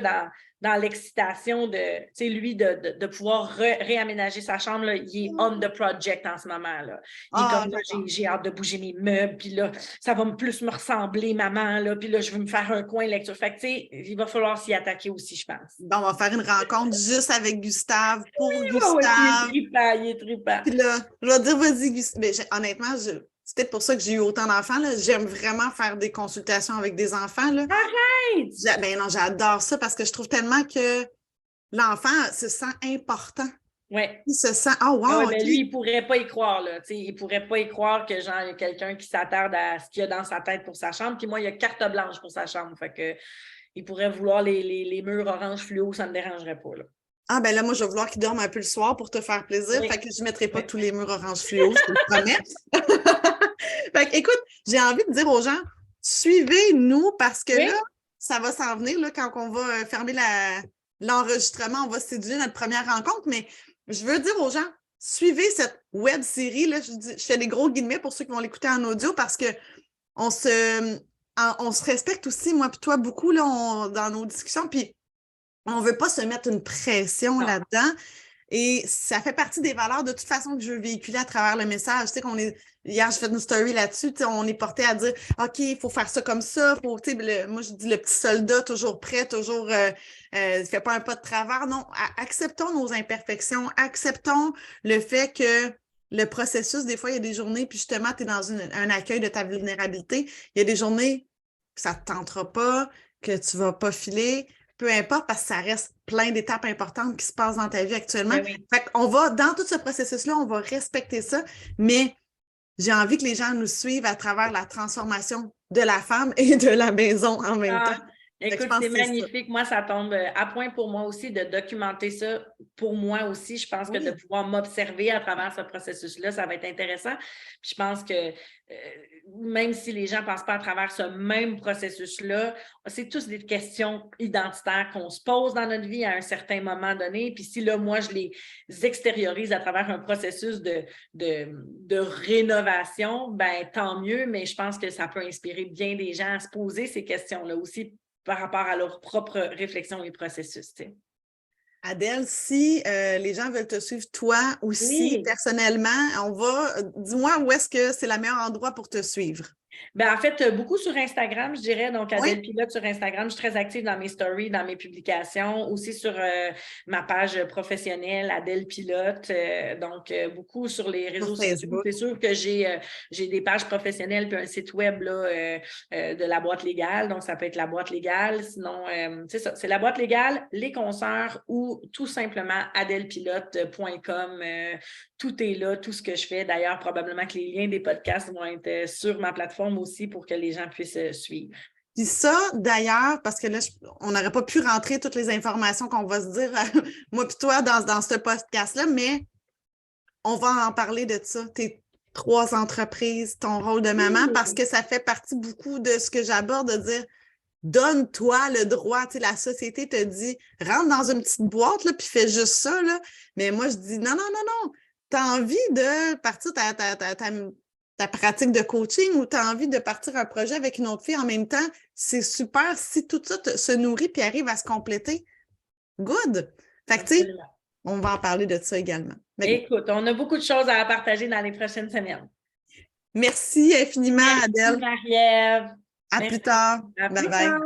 dans l'excitation de, tu sais, lui, de pouvoir réaménager sa chambre. Là, il est on the project en ce moment. Là. Il est comme, là, j'ai hâte de bouger mes meubles, puis là, ça va plus me ressembler, maman, là, puis là, je veux me faire un coin lecture. Fait que, tu sais, il va falloir s'y attaquer aussi, je pense. Bon, on va faire une rencontre juste avec Gustave, pour Gustave. Il est trippant. Puis là, je vais dire, vas-y, Gustave. Mais honnêtement, c'est peut-être pour ça que j'ai eu autant d'enfants. J'aime vraiment faire des consultations avec des enfants. Là. Arrête! Ben non, j'adore ça parce que je trouve tellement que l'enfant se sent important. Oui. Il se sent, oh wow! Oui, mais lui, il ne pourrait pas y croire, là. Il ne pourrait pas y croire que genre, il y a quelqu'un qui s'attarde à ce qu'il y a dans sa tête pour sa chambre. Puis moi, il y a carte blanche pour sa chambre. Fait que il pourrait vouloir les murs orange fluo, ça ne me dérangerait pas, là. Ah, ben là, moi, je vais vouloir qu'il dorme un peu le soir pour te faire plaisir. Oui. Fait que je ne mettrai pas tous les murs orange fluo, je te le promets. Fait que, écoute, j'ai envie de dire aux gens, suivez-nous parce que là, ça va s'en venir, là, quand on va fermer l'enregistrement, on va séduire notre première rencontre. Mais je veux dire aux gens, suivez cette web série. Là, je fais des gros guillemets pour ceux qui vont l'écouter en audio parce que on se respecte aussi, moi et toi, beaucoup là, dans nos discussions. Puis on ne veut pas se mettre une pression là-dedans. Et ça fait partie des valeurs de toute façon que je veux véhiculer à travers le message. Tu sais, hier, j'ai fait une story là-dessus, tu sais, on est porté à dire OK, il faut faire ça comme ça. Faut, tu sais, moi, je dis le petit soldat, toujours prêt, toujours fait pas un pas de travers. Non, acceptons nos imperfections, acceptons le fait que le processus, des fois, il y a des journées, puis justement, tu es dans un accueil de ta vulnérabilité. Il y a des journées que ça ne te tentera pas, que tu ne vas pas filer. Peu importe, parce que ça reste plein d'étapes importantes qui se passent dans ta vie actuellement. Oui. Fait qu'on va, dans tout ce processus-là, on va respecter ça, mais j'ai envie que les gens nous suivent à travers la transformation de la femme et de la maison en même temps. Écoute, c'est magnifique. Moi, ça tombe à point pour moi aussi de documenter ça. Pour moi aussi, je pense que de pouvoir m'observer à travers ce processus-là, ça va être intéressant. Puis je pense que même si les gens ne passent pas à travers ce même processus-là, c'est tous des questions identitaires qu'on se pose dans notre vie à un certain moment donné. Puis si là, moi, je les extériorise à travers un processus de rénovation, ben tant mieux, mais je pense que ça peut inspirer bien des gens à se poser ces questions-là aussi par rapport à leur propre réflexion et processus. Tu sais. Adèle, si les gens veulent te suivre, toi aussi, personnellement, dis-moi où est-ce que c'est le meilleur endroit pour te suivre? Ben, en fait, beaucoup sur Instagram, je dirais. Donc, Adèle Pilote sur Instagram. Je suis très active dans mes stories, dans mes publications. Aussi sur ma page professionnelle, Adèle Pilote. Donc, beaucoup sur les réseaux sociaux. C'est sûr que j'ai des pages professionnelles puis un site web là, de la boîte légale. Donc, ça peut être la boîte légale. Sinon, c'est ça. C'est la boîte légale, les consoeurs ou tout simplement adelpilote.com. Tout est là, tout ce que je fais. D'ailleurs, probablement que les liens des podcasts vont être sur ma plateforme aussi pour que les gens puissent suivre. Puis ça, d'ailleurs, parce que là, on n'aurait pas pu rentrer toutes les informations qu'on va se dire, moi puis toi, dans ce podcast-là, mais on va en parler de ça, tes 3 entreprises, ton rôle de maman, parce que ça fait partie beaucoup de ce que j'aborde, de dire, donne-toi le droit. Tu sais, la société te dit, rentre dans une petite boîte, là, puis fais juste ça, là. Mais moi, je dis, non, tu as envie de partir ta pratique de coaching ou tu as envie de partir un projet avec une autre fille en même temps, c'est super si tout ça se nourrit puis arrive à se compléter. Good! Fait que, tu sais, on va en parler de ça également. Écoute, on a beaucoup de choses à partager dans les prochaines semaines. Merci infiniment, Adèle. Merci, Marie-Ève. À plus tard. À plus tard.